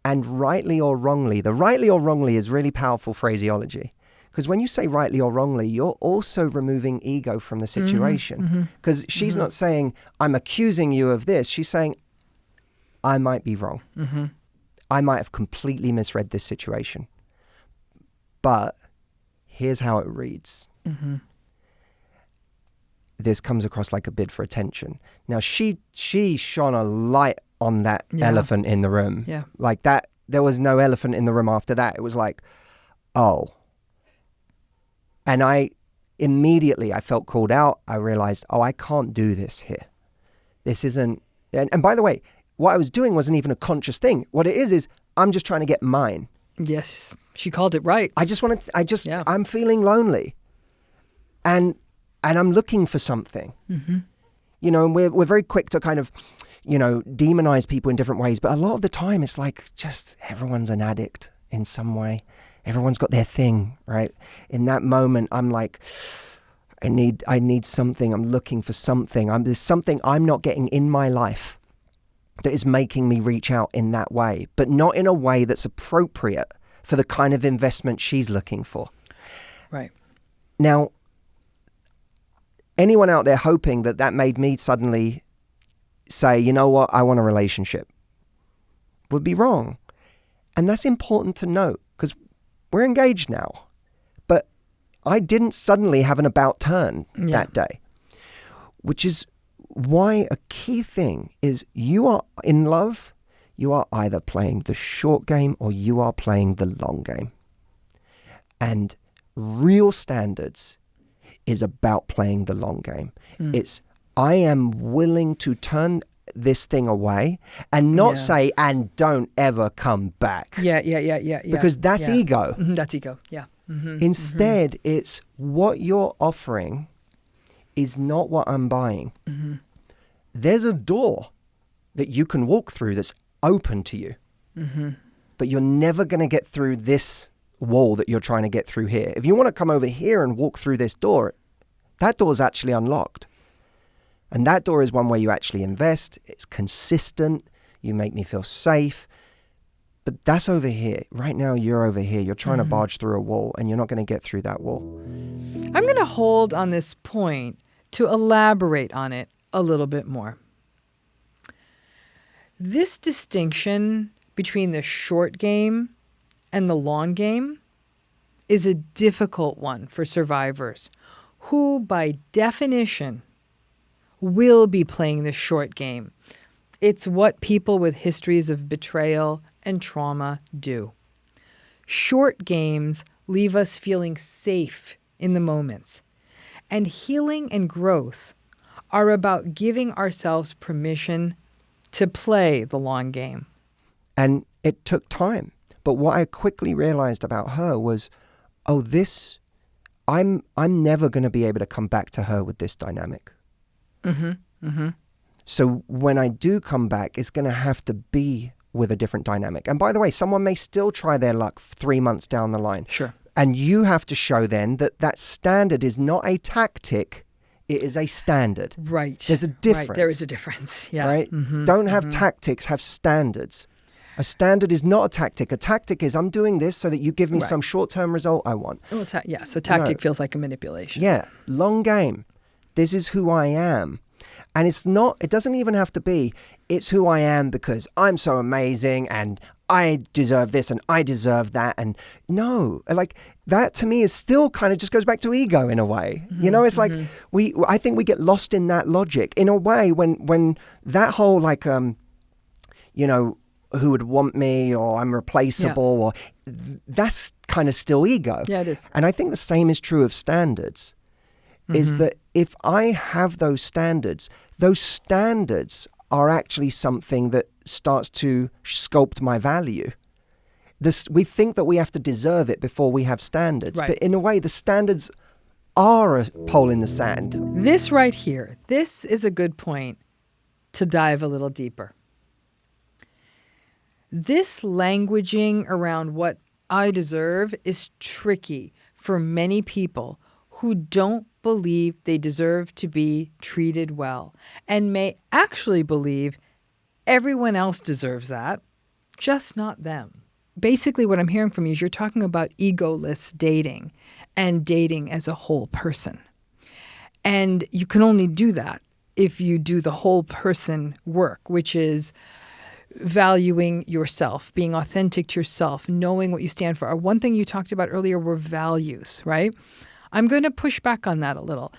and rightly or wrongly, the rightly or wrongly is really powerful phraseology. Because when you say rightly or wrongly, you're also removing ego from the situation. Because she's not saying, I'm accusing you of this. She's saying, I might be wrong. I might have completely misread this situation. But here's how it reads. This comes across like a bid for attention. Now, she shone a light on that elephant in the room. Yeah. Like that, there was no elephant in the room after that. It was like, oh. And I felt called out. I realized, I can't do this here. This isn't, and by the way, what I was doing wasn't even a conscious thing. What it is I'm just trying to get mine. Yes, she called it right. I'm feeling lonely. And I'm looking for something. And we're very quick to kind of, demonize people in different ways. But a lot of the time it's like just everyone's an addict in some way. Everyone's got their thing, right? In that moment, I'm like, I need something. I'm looking for something. There's something I'm not getting in my life that is making me reach out in that way, but not in a way that's appropriate for the kind of investment she's looking for. Right. Now, anyone out there hoping that made me suddenly say, you know what, I want a relationship, would be wrong. And that's important to note, because we're engaged now. But I didn't suddenly have an about turn that day, which is why a key thing is you are in love, you are either playing the short game or you are playing the long game. And real standards is about playing the long game. It's, I am willing to turn this thing away and not say, and don't ever come back. Yeah. Because that's ego. That's ego, yeah. Instead, it's what you're offering is not what I'm buying. There's a door that you can walk through that's open to you. But you're never going to get through this wall that you're trying to get through here. If you want to come over here and walk through this door, that door is actually unlocked. And that door is one where you actually invest. It's consistent. You make me feel safe. But that's over here. Right now, you're over here. You're trying to barge through a wall, and you're not going to get through that wall. I'm going to hold on this point to elaborate on it a little bit more. This distinction between the short game and the long game is a difficult one for survivors who, by definition, will be playing the short game. It's what people with histories of betrayal and trauma do. Short games leave us feeling safe in the moments, and healing and growth are about giving ourselves permission to play the long game. And it took time. But what I quickly realized about her was, I'm never going to be able to come back to her with this dynamic. So when I do come back, it's going to have to be with a different dynamic. And by the way, someone may still try their luck 3 months down the line. Sure. And you have to show then that standard is not a tactic, it is a standard. Right. There's a difference. Right. There is a difference. Yeah. Right? Don't have tactics, have standards. A standard is not a tactic. A tactic is, I'm doing this so that you give me some short-term result I want. Well, yes, a tactic feels like a manipulation. Yeah. Long game. This is who I am. And it doesn't even have to be, it's who I am because I'm so amazing and I deserve this and I deserve that. And no, like that to me is still kind of just goes back to ego in a way. You know, it's like I think we get lost in that logic in a way when that whole like, you know, who would want me or I'm replaceable or that's kind of still ego. Yeah, it is. And I think the same is true of standards. Is that if I have those standards are actually something that starts to sculpt my value. We think that we have to deserve it before we have standards. Right. But in a way, the standards are a pole in the sand. This right here, this is a good point to dive a little deeper. This languaging around what I deserve is tricky for many people who don't believe they deserve to be treated well and may actually believe everyone else deserves that, just not them. Basically, what I'm hearing from you is you're talking about egoless dating and dating as a whole person. And you can only do that if you do the whole person work, which is valuing yourself, being authentic to yourself, knowing what you stand for. One thing you talked about earlier were values, right? I'm going to push back on that a little.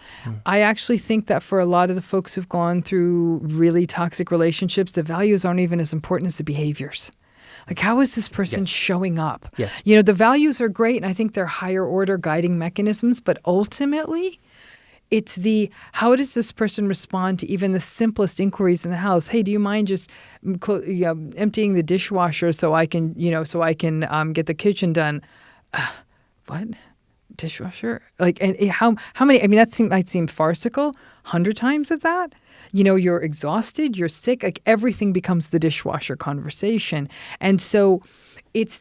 I actually think that for a lot of the folks who've gone through really toxic relationships, the values aren't even as important as the behaviors. Like, how is this person showing up? Yes. You know, the values are great, and I think they're higher order guiding mechanisms, but ultimately, it's how does this person respond to even the simplest inquiries in the house? Hey, do you mind just emptying the dishwasher so I can get the kitchen done? What? Dishwasher? Like, and how many? I mean, might seem farcical. 100 times of that. You know, you're exhausted, you're sick. Like, everything becomes the dishwasher conversation, and so it's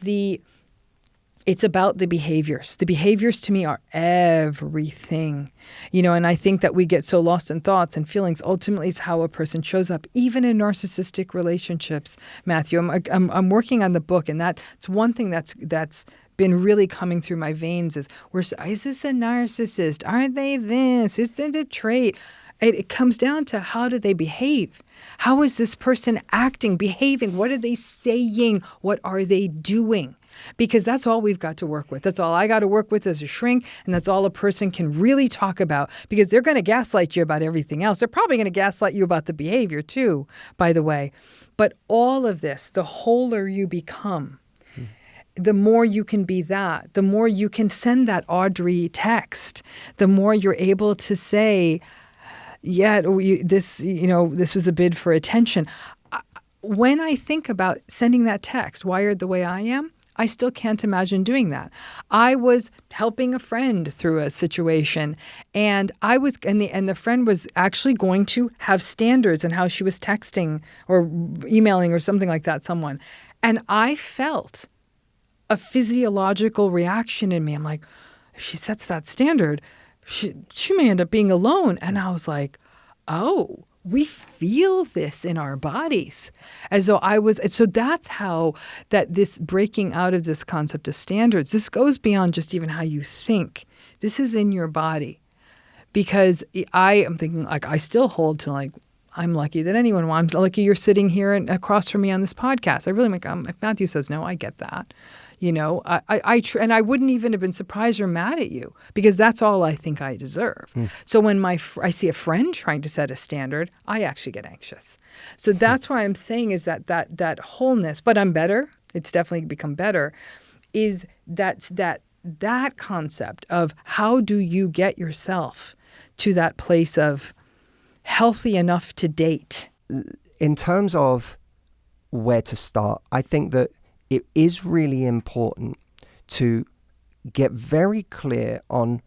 it's about the behaviors. The behaviors to me are everything, and I think that we get so lost in thoughts and feelings. Ultimately, it's how a person shows up, even in narcissistic relationships. Matthew, I'm working on the book, and that's one thing that's been really coming through my veins is this a narcissist? Aren't they this? Is it a trait? It comes down to, how do they behave? How is this person acting, behaving? What are they saying? What are they doing? Because that's all we've got to work with. That's all I got to work with as a shrink, and that's all a person can really talk about, because they're going to gaslight you about everything else. They're probably going to gaslight you about the behavior too, by the way. But all of this, the wholer you become, the more you can be that, the more you can send that Audrey text, the more you're able to say, this was a bid for attention. When I think about sending that text, wired the way I am, I still can't imagine doing that. I was helping a friend through a situation, and the friend was actually going to have standards in how she was texting or emailing or something like that, someone. And I felt a physiological reaction in me. I'm like, if she sets that standard, she may end up being alone. And I was like, oh, we feel this in our bodies. So that's how this breaking out of this concept of standards, this goes beyond just even how you think. This is in your body. Because I am thinking, like, I still hold to, like, I'm lucky that anyone wants. I'm lucky you're sitting here and across from me on this podcast. I really make, if Matthew says no, I get that. And I wouldn't even have been surprised or mad at you, because that's all I think I deserve. So when I see a friend trying to set a standard, I actually get anxious. So that's why I'm saying is that wholeness, but I'm better. It's definitely become better. Is that concept of how do you get yourself to that place of healthy enough to date? In terms of where to start, I think that it is really important to get very clear on,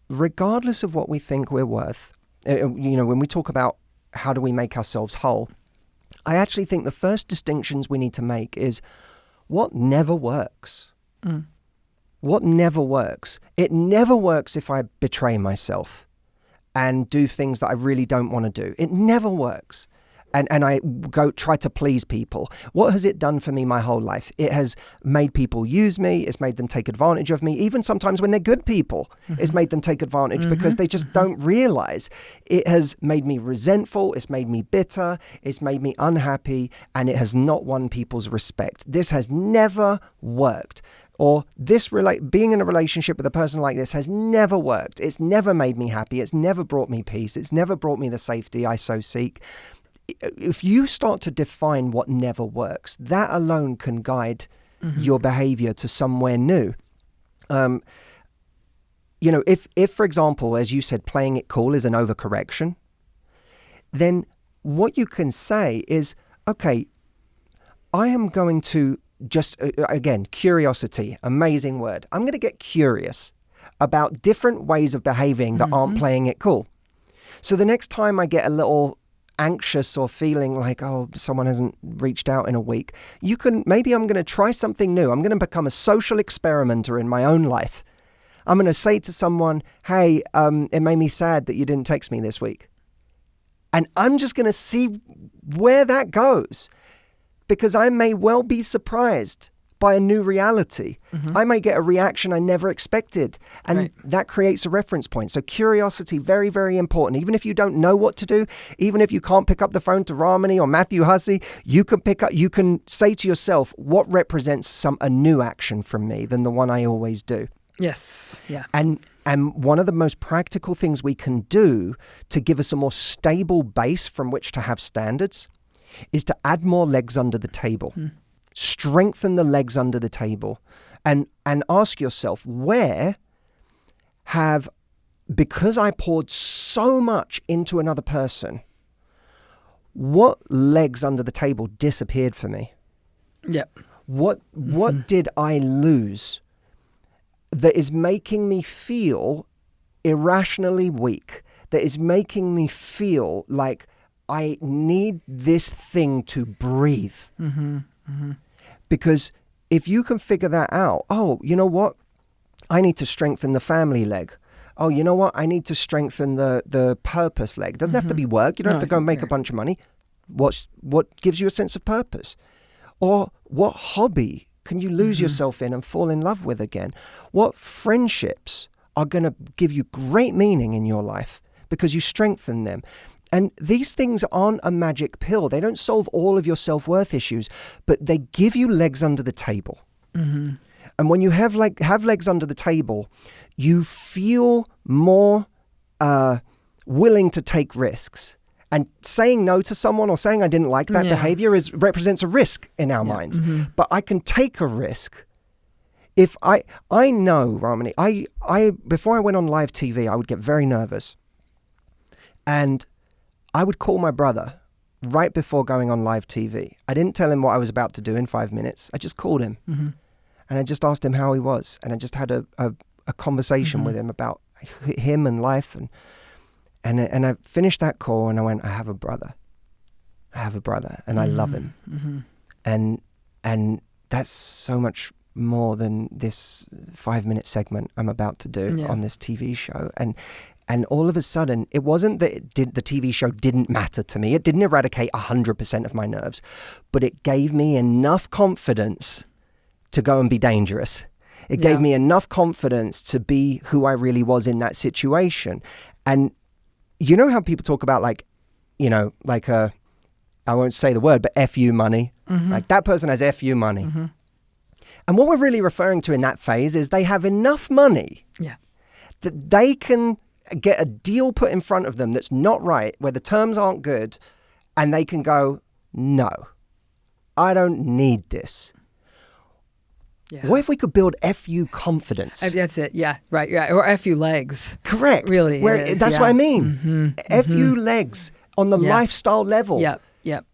regardless of what we think we're worth, when we talk about how do we make ourselves whole, I actually think the first distinctions we need to make is what never works. What never works? It never works if I betray myself and do things that I really don't want to do. It never works. And I go try to please people. What has it done for me my whole life? It has made people use me. It's made them take advantage of me. Even sometimes when they're good people, it's made them take advantage because they just don't realize. It has made me resentful. It's made me bitter. It's made me unhappy. And it has not won people's respect. This has never worked. Or being in a relationship with a person like this has never worked. It's never made me happy. It's never brought me peace. It's never brought me the safety I so seek. If you start to define what never works, that alone can guide your behavior to somewhere new. If, for example, as you said, playing it cool is an overcorrection, then what you can say is, okay, I am going to just, again, curiosity, amazing word. I'm going to get curious about different ways of behaving that aren't playing it cool. So the next time I get a little anxious or feeling like, oh, someone hasn't reached out in a week, maybe I'm going to try something new. I'm going to become a social experimenter in my own life. I'm going to say to someone, hey, it made me sad that you didn't text me this week. And I'm just going to see where that goes, because I may well be surprised by a new reality. I may get a reaction I never expected. And that creates a reference point. So curiosity, very, very important. Even if you don't know what to do, even if you can't pick up the phone to Ramani or Matthew Hussey, you can say to yourself, what represents a new action from me than the one I always do? Yes. Yeah. And one of the most practical things we can do to give us a more stable base from which to have standards is to add more legs under the table. Strengthen the legs under the table and ask yourself, because I poured so much into another person, what legs under the table disappeared for me? Yep. What did I lose that is making me feel irrationally weak, that is making me feel like I need this thing to breathe? Because if you can figure that out, oh, you know what? I need to strengthen the family leg. Oh, you know what? I need to strengthen the purpose leg. It doesn't have to be work. You don't have to go and make a bunch of money. What gives you a sense of purpose? Or what hobby can you lose yourself in and fall in love with again? What friendships are going to give you great meaning in your life because you strengthen them? And these things aren't a magic pill. They don't solve all of your self-worth issues, but they give you legs under the table. Mm-hmm. And when you have legs under the table, you feel more willing to take risks. And saying no to someone or saying I didn't like that behavior represents a risk in our minds. Mm-hmm. But I can take a risk. If I know, Ramani, I before I went on live TV, I would get very nervous. And I would call my brother right before going on live TV. I didn't tell him what I was about to do in 5 minutes. I just called him. Mm-hmm. And I just asked him how he was. And I just had a conversation with him about him and life. And I finished that call and I went, I have a brother. And I love him. Mm-hmm. And that's so much more than this 5-minute segment I'm about to do on this TV show. And all of a sudden, it wasn't that the TV show didn't matter to me. It didn't eradicate 100% of my nerves, but it gave me enough confidence to go and be dangerous. It gave me enough confidence to be who I really was in that situation. And you know how people talk about I won't say the word, but FU money. Mm-hmm. Like that person has FU money. Mm-hmm. And what we're really referring to in that phase is they have enough money that they can get a deal put in front of them that's not right, where the terms aren't good, and they can go, no, I don't need this. Yeah. What if we could build FU confidence? That's it. Yeah. Right. Yeah. Or FU legs. Correct. Really. That's what I mean. FU legs on the lifestyle level. Yep. Yep.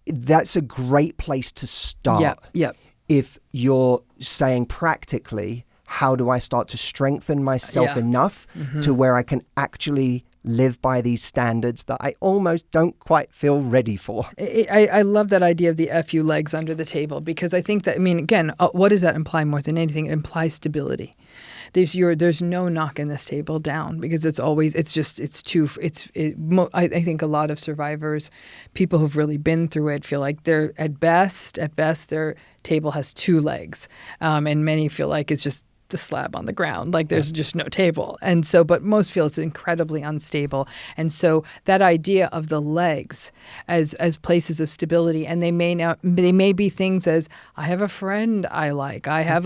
That's a great place to start. Yep. If you're saying practically, how do I start to strengthen myself enough to where I can actually live by these standards that I almost don't quite feel ready for? I love that idea of the FU legs under the table, because I think that, again, what does that imply more than anything? It implies stability. There's no knocking this table down, because I think a lot of survivors, people who've really been through it, feel like they're at best their table has 2 legs. And many feel like it's just the slab on the ground, like there's just no table. And so, but most feel it's incredibly unstable. And so that idea of the legs as places of stability, and they may be things as, I have a friend I like, I have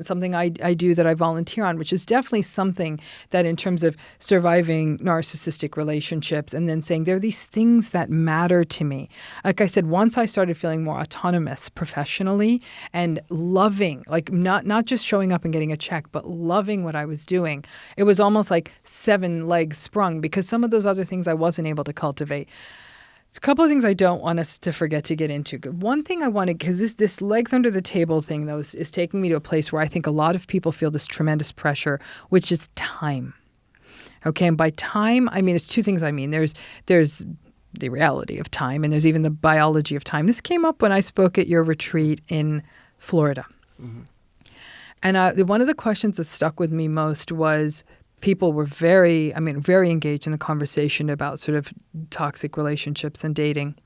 something I do that I volunteer on, which is definitely something that in terms of surviving narcissistic relationships, and then saying there are these things that matter to me. Like I said, once I started feeling more autonomous professionally and loving, like not just showing up and getting a check, but loving what I was doing, it was almost like 7 legs sprung, because some of those other things I wasn't able to cultivate. There's a couple of things I don't want us to forget to get into. One thing I wanted, because this legs under the table thing, though, is taking me to a place where I think a lot of people feel this tremendous pressure, which is time. Okay, and by time, it's 2 things. There's the reality of time, and there's even the biology of time. This came up when I spoke at your retreat in Florida. Mm-hmm. And one of the questions that stuck with me most was, people were very engaged in the conversation about sort of toxic relationships and dating.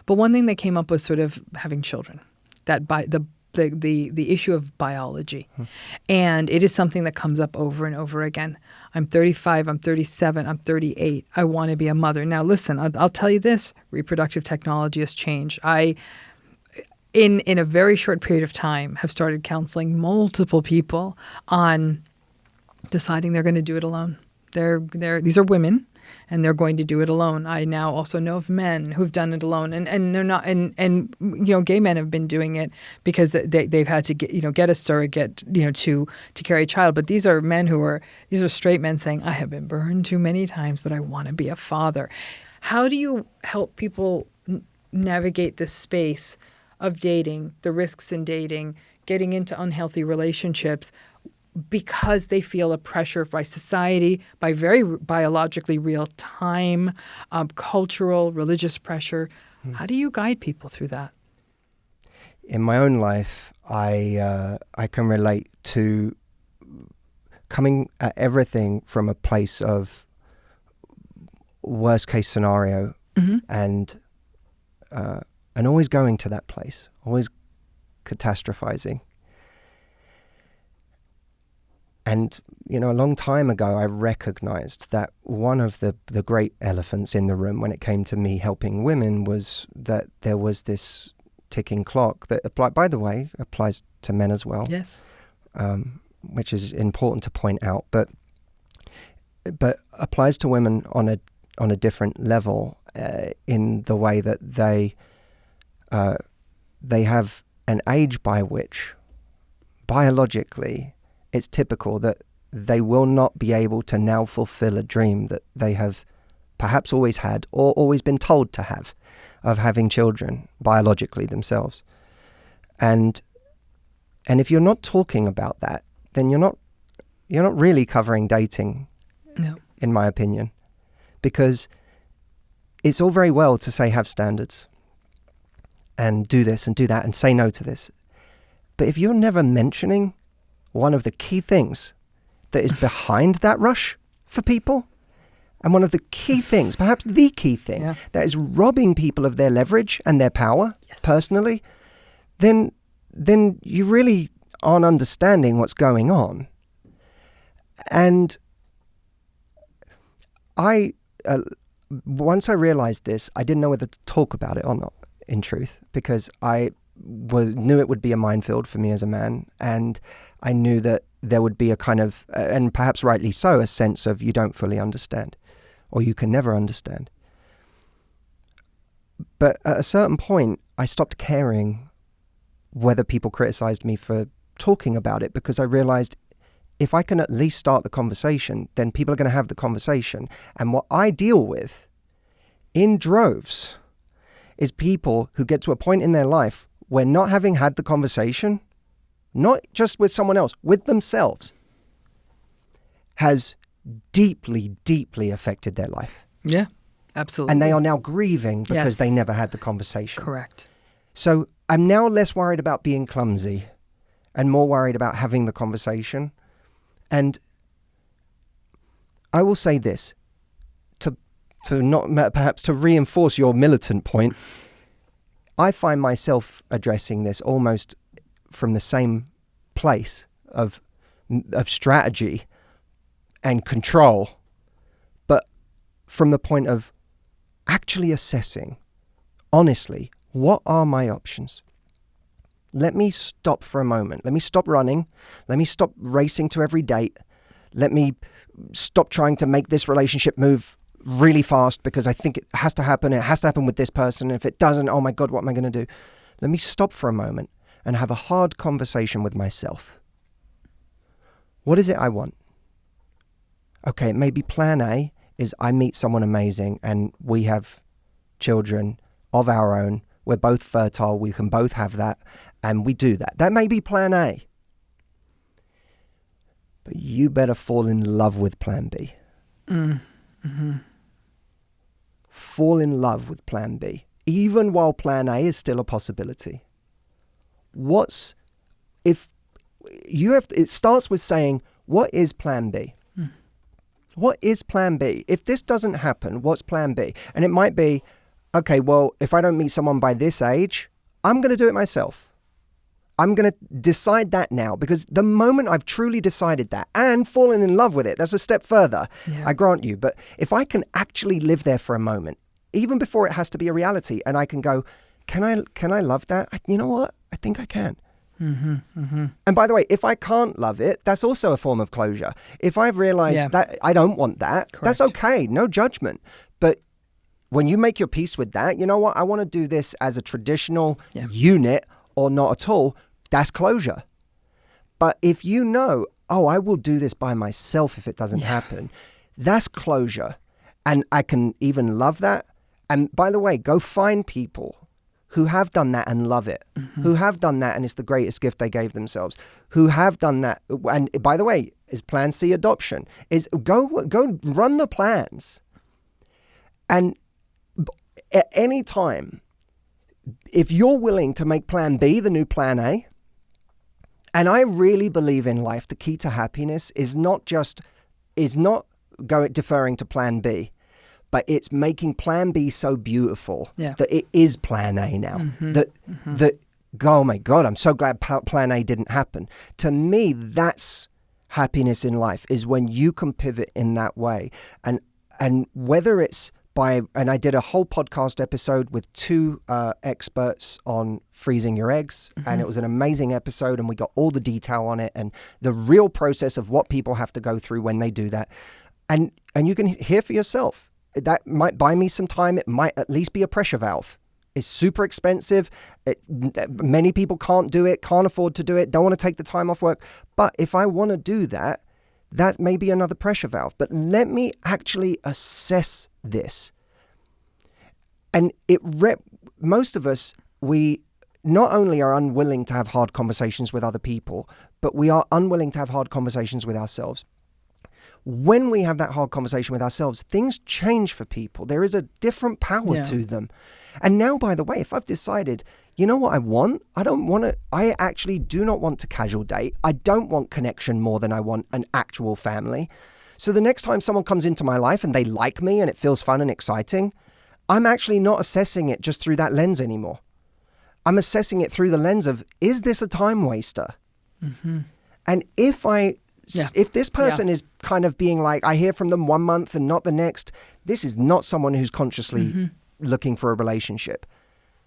But one thing that came up was sort of having children, that by the issue of biology. And it is something that comes up over and over again. I'm 35, I'm 37, I'm 38. I want to be a mother. Now, listen, I'll tell you this, reproductive technology has changed. In a very short period of time, have started counseling multiple people on deciding they're going to do it alone. These are women, and they're going to do it alone. I now also know of men who've done it alone, and they're not. And gay men have been doing it because they've had to get a surrogate to carry a child. But these are straight men saying, I have been burned too many times, but I want to be a father. How do you help people navigate this space of dating, the risks in dating, getting into unhealthy relationships, because they feel a pressure by society, by very biologically real time, cultural, religious pressure? How do you guide people through that? In my own life, I can relate to coming at everything from a place of worst case scenario, and always going to that place, always catastrophizing. And, a long time ago, I recognized that one of the great elephants in the room when it came to me helping women was that there was this ticking clock that, by the way, applies to men as well. Yes. Which is important to point out, but applies to women on a different level, in the way that they have an age by which, biologically, it's typical that they will not be able to now fulfill a dream that they have perhaps always had or always been told to have, of having children biologically themselves. And if you're not talking about that, then you're not really covering dating, No. in my opinion, because it's all very well to say have standards and do this and do that and say no to this, but if you're never mentioning one of the key things that is behind that rush for people, and one of the key things, perhaps the key thing, that is robbing people of their leverage and their power, personally, then you really aren't understanding what's going on. And once I realized this, I didn't know whether to talk about it or not, in truth, because I knew it would be a minefield for me as a man, and I knew that there would be a kind of, and perhaps rightly so, a sense of you don't fully understand, or you can never understand. But at a certain point, I stopped caring whether people criticized me for talking about it, because I realized if I can at least start the conversation, then people are going to have the conversation. And what I deal with in droves is people who get to a point in their life where not having had the conversation, not just with someone else, with themselves, has deeply, deeply affected their life. Yeah, absolutely. And they are now grieving because they never had the conversation. Correct. So I'm now less worried about being clumsy and more worried about having the conversation. And I will say this, to not perhaps to reinforce your militant point, I find myself addressing this almost from the same place of strategy and control, but from the point of actually assessing, honestly, what are my options? Let me stop for a moment. Let me stop running. Let me stop racing to every date. Let me stop trying to make this relationship move really fast because I think it has to happen. It has to happen with this person. If it doesn't, oh my God, what am I going to do? Let me stop for a moment and have a hard conversation with myself. What is it I want? Okay, maybe plan A is I meet someone amazing and we have children of our own. We're both fertile. We can both have that. And we do that. That may be plan A. But you better fall in love with plan B. Fall in love with plan B, even while plan A is still a possibility. It starts with saying, what is plan B? What is plan B? If this doesn't happen, what's plan B? And it might be, okay, well, if I don't meet someone by this age, I'm going to do it myself. I'm going to decide that now, because the moment I've truly decided that and fallen in love with it, that's a step further, I grant you. But if I can actually live there for a moment, even before it has to be a reality, and I can go, can I love that? You know what? I think I can. And by the way, if I can't love it, that's also a form of closure. If I've realized that I don't want that, that's okay. No judgment. But when you make your peace with that, you know what? I want to do this as a traditional unit or not at all. That's closure. But if you know, oh, I will do this by myself if it doesn't happen, that's closure. And I can even love that. And by the way, go find people who have done that and love it, who have done that and it's the greatest gift they gave themselves, who have done that. And by the way, is plan C adoption, is go run the plans. And at any time, if you're willing to make plan B the new plan A, And I really believe in life, the key to happiness is not deferring to plan B, but it's making plan B so beautiful that it is plan A now. That oh my God, I'm so glad plan A didn't happen. To me, that's happiness in life, is when you can pivot in that way. And whether it's and I did a whole podcast episode with 2 experts on freezing your eggs, and it was an amazing episode, and we got all the detail on it and the real process of what people have to go through when they do that. And you can hear for yourself. That might buy me some time. It might at least be a pressure valve. It's super expensive. Many people can't do it, can't afford to do it, don't want to take the time off work. But if I want to do that, that may be another pressure valve. But let me actually assess this. And most of us, we not only are unwilling to have hard conversations with other people, but we are unwilling to have hard conversations with ourselves. When we have that hard conversation with ourselves, things change for people. There is a different power to them. And now, by the way, if I've decided, you know what I want? I actually do not want to casual date. I don't want connection more than I want an actual family. So the next time someone comes into my life and they like me and it feels fun and exciting, I'm actually not assessing it just through that lens anymore. I'm assessing it through the lens of, is this a time waster? And if this person is kind of being like, I hear from them 1 month and not the next, this is not someone who's consciously looking for a relationship.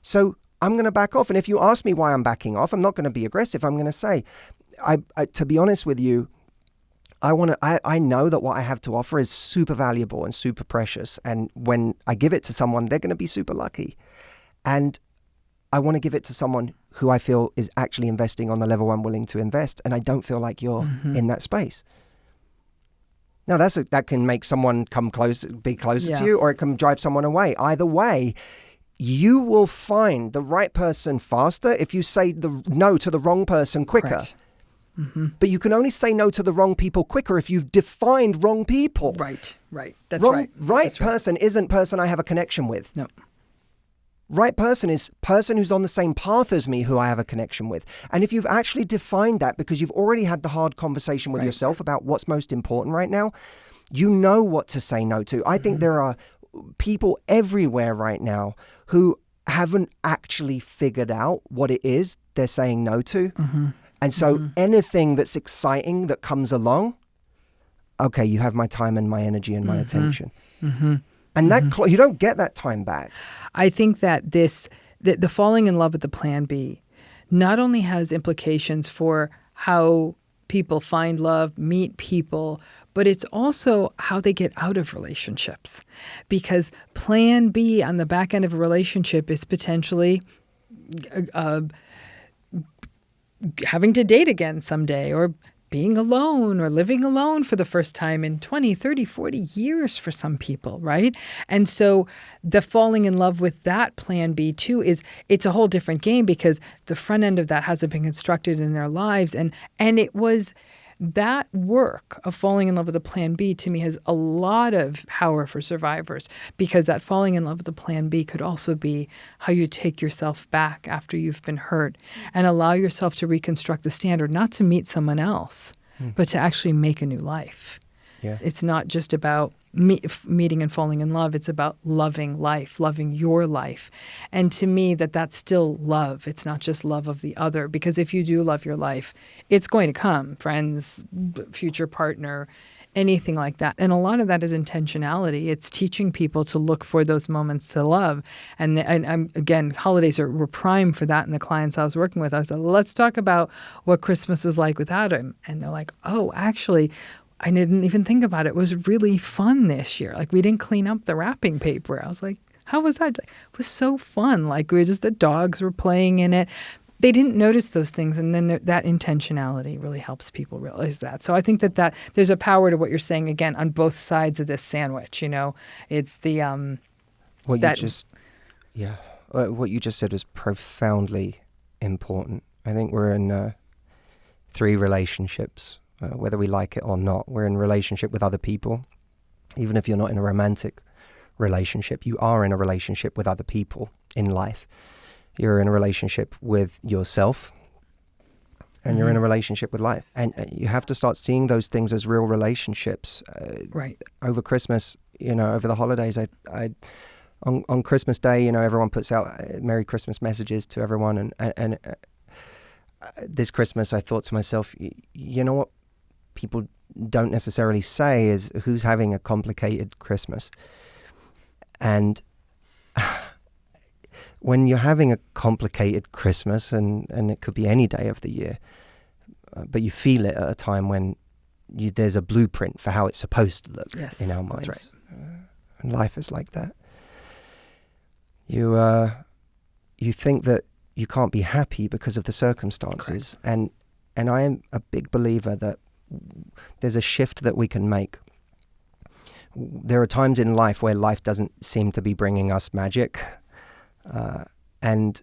So I'm going to back off. And if you ask me why I'm backing off, I'm not going to be aggressive. I'm going to say, to be honest with you, I know that what I have to offer is super valuable and super precious. And when I give it to someone, they're going to be super lucky. And I want to give it to someone who I feel is actually investing on the level I'm willing to invest. And I don't feel like you're in that space. Now, that can make someone be closer to you, or it can drive someone away. Either way, you will find the right person faster if you say no to the wrong person quicker. Right. But you can only say no to the wrong people quicker if you've defined wrong people. Right. That's right. Right person isn't person I have a connection with. No. Right person is person who's on the same path as me who I have a connection with. And if you've actually defined that because you've already had the hard conversation with yourself about what's most important right now, you know what to say no to. I think there are people everywhere right now who haven't actually figured out what it is they're saying no to. And so anything that's exciting that comes along, okay, you have my time and my energy and my attention. And that you don't get that time back. I think that the falling in love with the plan B not only has implications for how people find love, meet people, but it's also how they get out of relationships. Because plan B on the back end of a relationship is potentially having to date again someday, or being alone, or living alone for the first time in 20, 30, 40 years for some people, right? And so the falling in love with that plan B too it's a whole different game, because the front end of that hasn't been constructed in their lives. And it was that work of falling in love with a plan B, to me, has a lot of power for survivors, because that falling in love with the plan B could also be how you take yourself back after you've been hurt and allow yourself to reconstruct the standard, not to meet someone else, but to actually make a new life. Yeah. It's not just about meeting and falling in love. It's about loving life, loving your life. And to me, that's still love. It's not just love of the other, because if you do love your life, it's going to come, friends, future partner, anything like that. And a lot of that is intentionality. It's teaching people to look for those moments to love. And again, holidays were prime for that. And the clients I was working with, I said, let's talk about what Christmas was like without him. And they're like, oh, actually, I didn't even think about it. It was really fun this year. Like, we didn't clean up the wrapping paper. I was like, how was that? It was so fun. Like, the dogs were playing in it. They didn't notice those things. And then that intentionality really helps people realize that. So I think that there's a power to what you're saying, again, on both sides of this sandwich. It's the, what you just said was profoundly important. I think we're in 3 relationships. Whether we like it or not, we're in a relationship with other people. Even if you're not in a romantic relationship, you are in a relationship with other people in life. You're in a relationship with yourself. and you're in a relationship with life. And you have to start seeing those things as real relationships. Right. Over Christmas, over the holidays, on Christmas Day, everyone puts out Merry Christmas messages to everyone. And this Christmas, I thought to myself, you know what people don't necessarily say is who's having a complicated Christmas. And when you're having a complicated Christmas, and it could be any day of the year, but you feel it at a time when there's a blueprint for how it's supposed to look in our minds. That's right. And life is like that. You think that you can't be happy because of the circumstances. Correct. And I am a big believer that there's a shift that we can make. There are times in life where life doesn't seem to be bringing us magic. And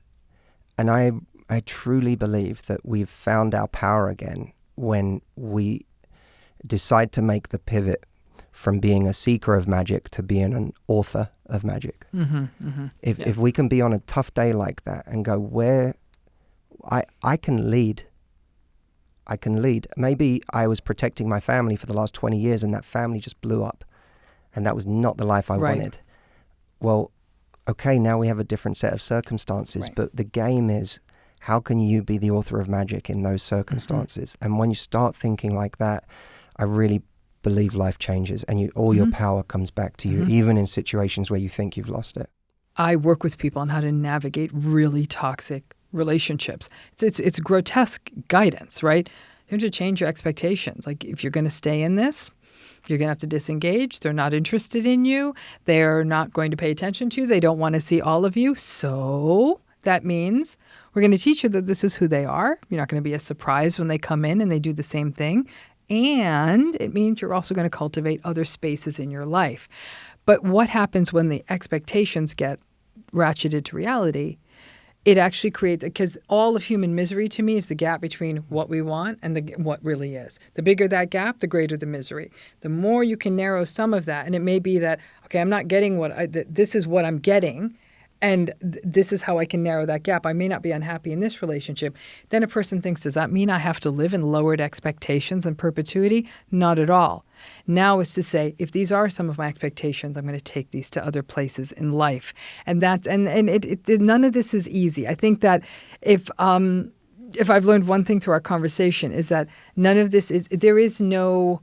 I truly believe that we've found our power again when we decide to make the pivot from being a seeker of magic to being an author of magic. If we can be on a tough day like that and go, where I can lead. Maybe I was protecting my family for the last 20 years and that family just blew up and that was not the life I wanted. Well, okay, now we have a different set of circumstances, but the game is, how can you be the author of magic in those circumstances? And when you start thinking like that, I really believe life changes and all your power comes back to you, even in situations where you think you've lost it. I work with people on how to navigate really toxic relationships. It's grotesque guidance, right? You have to change your expectations. Like, if you're going to stay in this, you're going to have to disengage. They're not interested in you. They're not going to pay attention to you. They don't want to see all of you. So that means we're going to teach you that this is who they are. You're not going to be as surprised when they come in and they do the same thing. And it means you're also going to cultivate other spaces in your life. But what happens when the expectations get ratcheted to reality? It actually creates, because all of human misery to me is the gap between what we want and what really is. The bigger that gap, the greater the misery. The more you can narrow some of that, and it may be that, okay, I'm not getting this is what I'm getting, and this is how I can narrow that gap. I may not be unhappy in this relationship. Then a person thinks, does that mean I have to live in lowered expectations and perpetuity? Not at all. Now is to say, if these are some of my expectations, I'm going to take these to other places in life. And none of this is easy. I think that if I've learned one thing through our conversation is that there is no,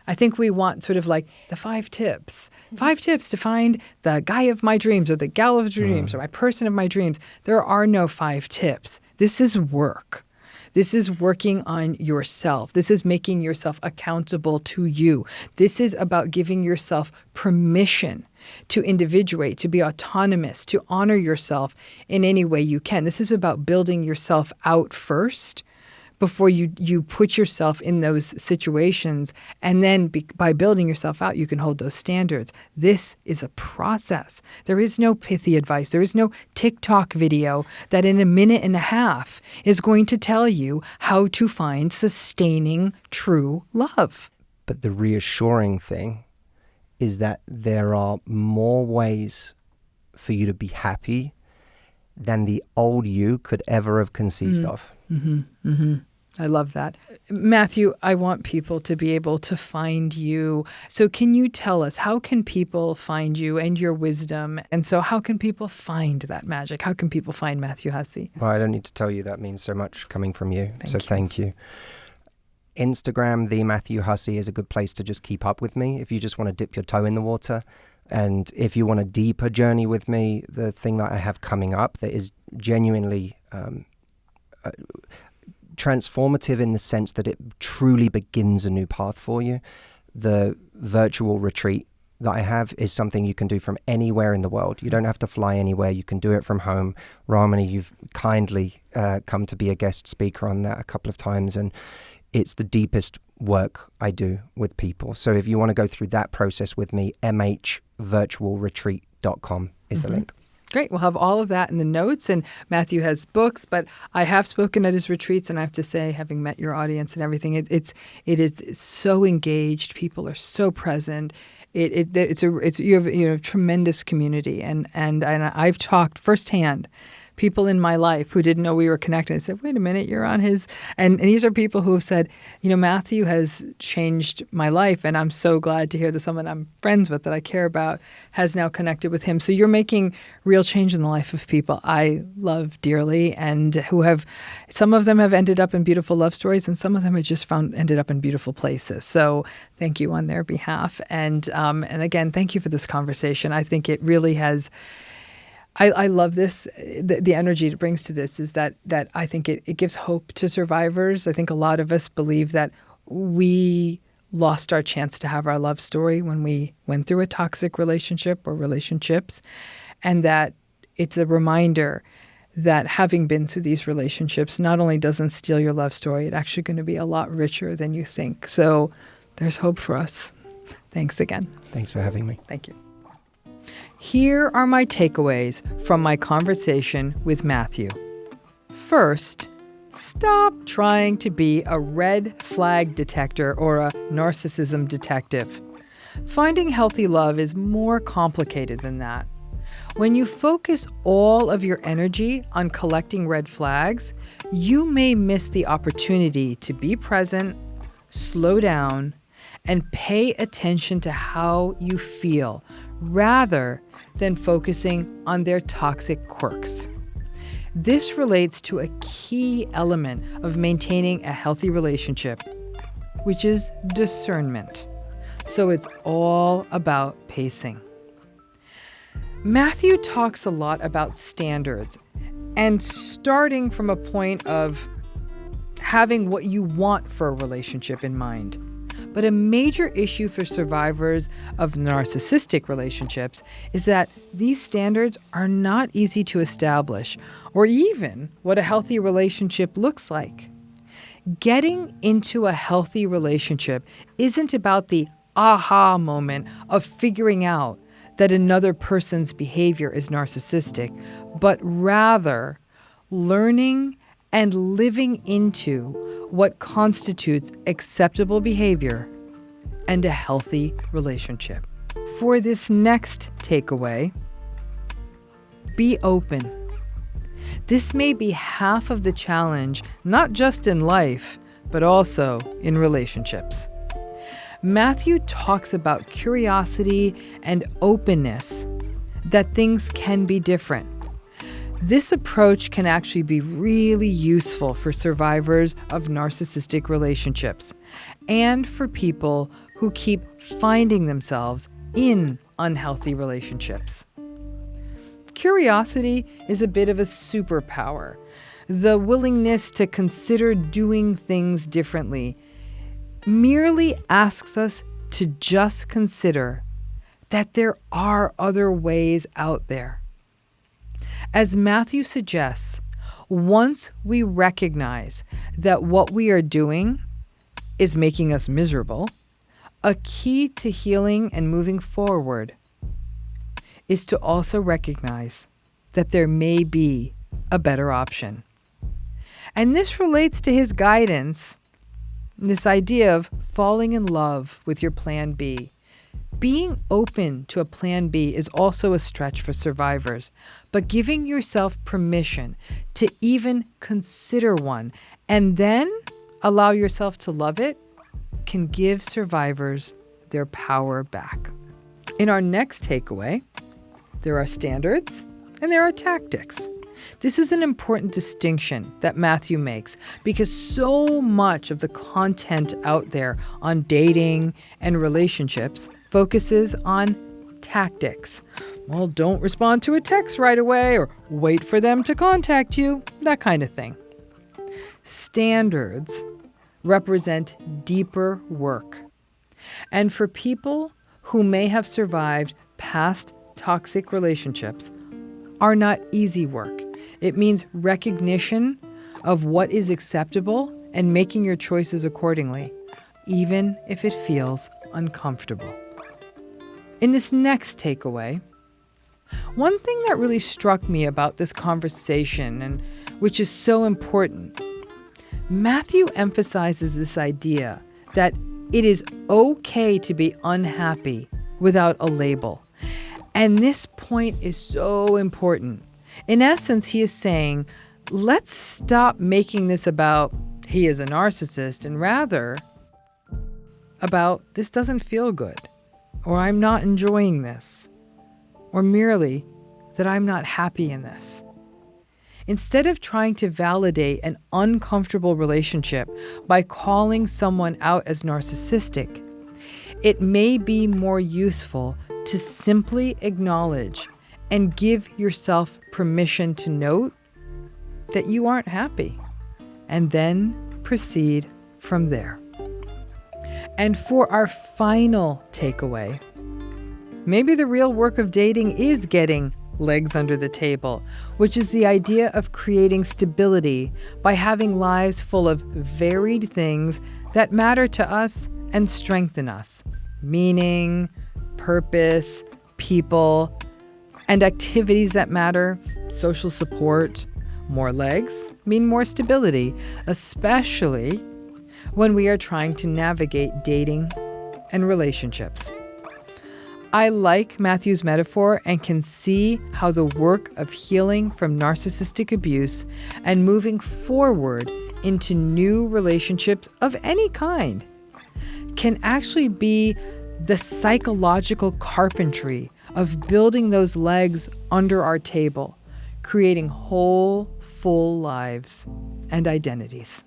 I think we want sort of like the 5 tips to find the guy of my dreams or the gal of dreams or my person of my dreams. There are no 5 tips. This is work. This is working on yourself. This is making yourself accountable to you. This is about giving yourself permission to individuate, to be autonomous, to honor yourself in any way you can. This is about building yourself out first before you put yourself in those situations. And then by building yourself out, you can hold those standards. This is a process. There is no pithy advice. There is no TikTok video that in a minute and a half is going to tell you how to find sustaining true love. But the reassuring thing is that there are more ways for you to be happy than the old you could ever have conceived of. I love that. Matthew, I want people to be able to find you. So can you tell us, how can people find you and your wisdom? And so how can people find that magic? How can people find Matthew Hussey? Well, I don't need to tell you, that means so much coming from you. Thank you. Instagram, the Matthew Hussey, is a good place to just keep up with me if you just want to dip your toe in the water. And if you want a deeper journey with me, the thing that I have coming up that is genuinely transformative in the sense that it truly begins a new path for you. The virtual retreat that I have is something you can do from anywhere in the world. You don't have to fly anywhere. You can do it from home. Ramani, you've kindly come to be a guest speaker on that a couple of times, and it's the deepest work I do with people. So if you want to go through that process with me, mhvirtualretreat.com is the link. Great. We'll have all of that in the notes. And Matthew has books, but I have spoken at his retreats, and I have to say, having met your audience and everything, it is so engaged. People are so present. You have a tremendous community, and I've talked firsthand. people in my life who didn't know we were connected. I said, wait a minute, you're on his. And these are people who have said, Matthew has changed my life. And I'm so glad to hear that someone I'm friends with, that I care about, has now connected with him. So you're making real change in the life of people I love dearly, and some of them have ended up in beautiful love stories, and some of them have just ended up in beautiful places. So thank you on their behalf. And again, thank you for this conversation. I think it really has. I love this. The energy it brings to this is that I think it gives hope to survivors. I think a lot of us believe that we lost our chance to have our love story when we went through a toxic relationship or relationships, and that it's a reminder that having been through these relationships not only doesn't steal your love story, it's actually going to be a lot richer than you think. So there's hope for us. Thanks again. Thanks for having me. Thank you. Here are my takeaways from my conversation with Matthew. First, stop trying to be a red flag detector or a narcissism detective. Finding healthy love is more complicated than that. When you focus all of your energy on collecting red flags, you may miss the opportunity to be present, slow down, and pay attention to how you feel, rather than focusing on their toxic quirks. This relates to a key element of maintaining a healthy relationship, which is discernment. So it's all about pacing. Matthew talks a lot about standards and starting from a point of having what you want for a relationship in mind. But a major issue for survivors of narcissistic relationships is that these standards are not easy to establish, or even what a healthy relationship looks like. Getting into a healthy relationship isn't about the aha moment of figuring out that another person's behavior is narcissistic, but rather learning and living into what constitutes acceptable behavior and a healthy relationship. For this next takeaway, be open. This may be half of the challenge, not just in life, but also in relationships. Matthew talks about curiosity and openness, that things can be different. This approach can actually be really useful for survivors of narcissistic relationships and for people who keep finding themselves in unhealthy relationships. Curiosity is a bit of a superpower. The willingness to consider doing things differently merely asks us to just consider that there are other ways out there. As Matthew suggests, once we recognize that what we are doing is making us miserable, a key to healing and moving forward is to also recognize that there may be a better option. And this relates to his guidance, this idea of falling in love with your plan B. Being open to a plan B is also a stretch for survivors, but giving yourself permission to even consider one and then allow yourself to love it can give survivors their power back. In our next takeaway, there are standards and there are tactics. This is an important distinction that Matthew makes because so much of the content out there on dating and relationships focuses on tactics. Well, don't respond to a text right away or wait for them to contact you, that kind of thing. Standards represent deeper work. And for people who may have survived past toxic relationships, are not easy work. It means recognition of what is acceptable and making your choices accordingly, even if it feels uncomfortable. In this next takeaway, one thing that really struck me about this conversation, and which is so important, Matthew emphasizes this idea that it is okay to be unhappy without a label. And this point is so important. In essence, he is saying, let's stop making this about he is a narcissist and rather about this doesn't feel good, or I'm not enjoying this, or merely that I'm not happy in this. Instead of trying to validate an uncomfortable relationship by calling someone out as narcissistic, it may be more useful to simply acknowledge and give yourself permission to note that you aren't happy, and then proceed from there. And for our final takeaway, maybe the real work of dating is getting legs under the table, which is the idea of creating stability by having lives full of varied things that matter to us and strengthen us. Meaning, purpose, people, and activities that matter, social support. More legs mean more stability, especially when we are trying to navigate dating and relationships. I like Matthew's metaphor and can see how the work of healing from narcissistic abuse and moving forward into new relationships of any kind can actually be the psychological carpentry of building those legs under our table, creating whole, full lives and identities.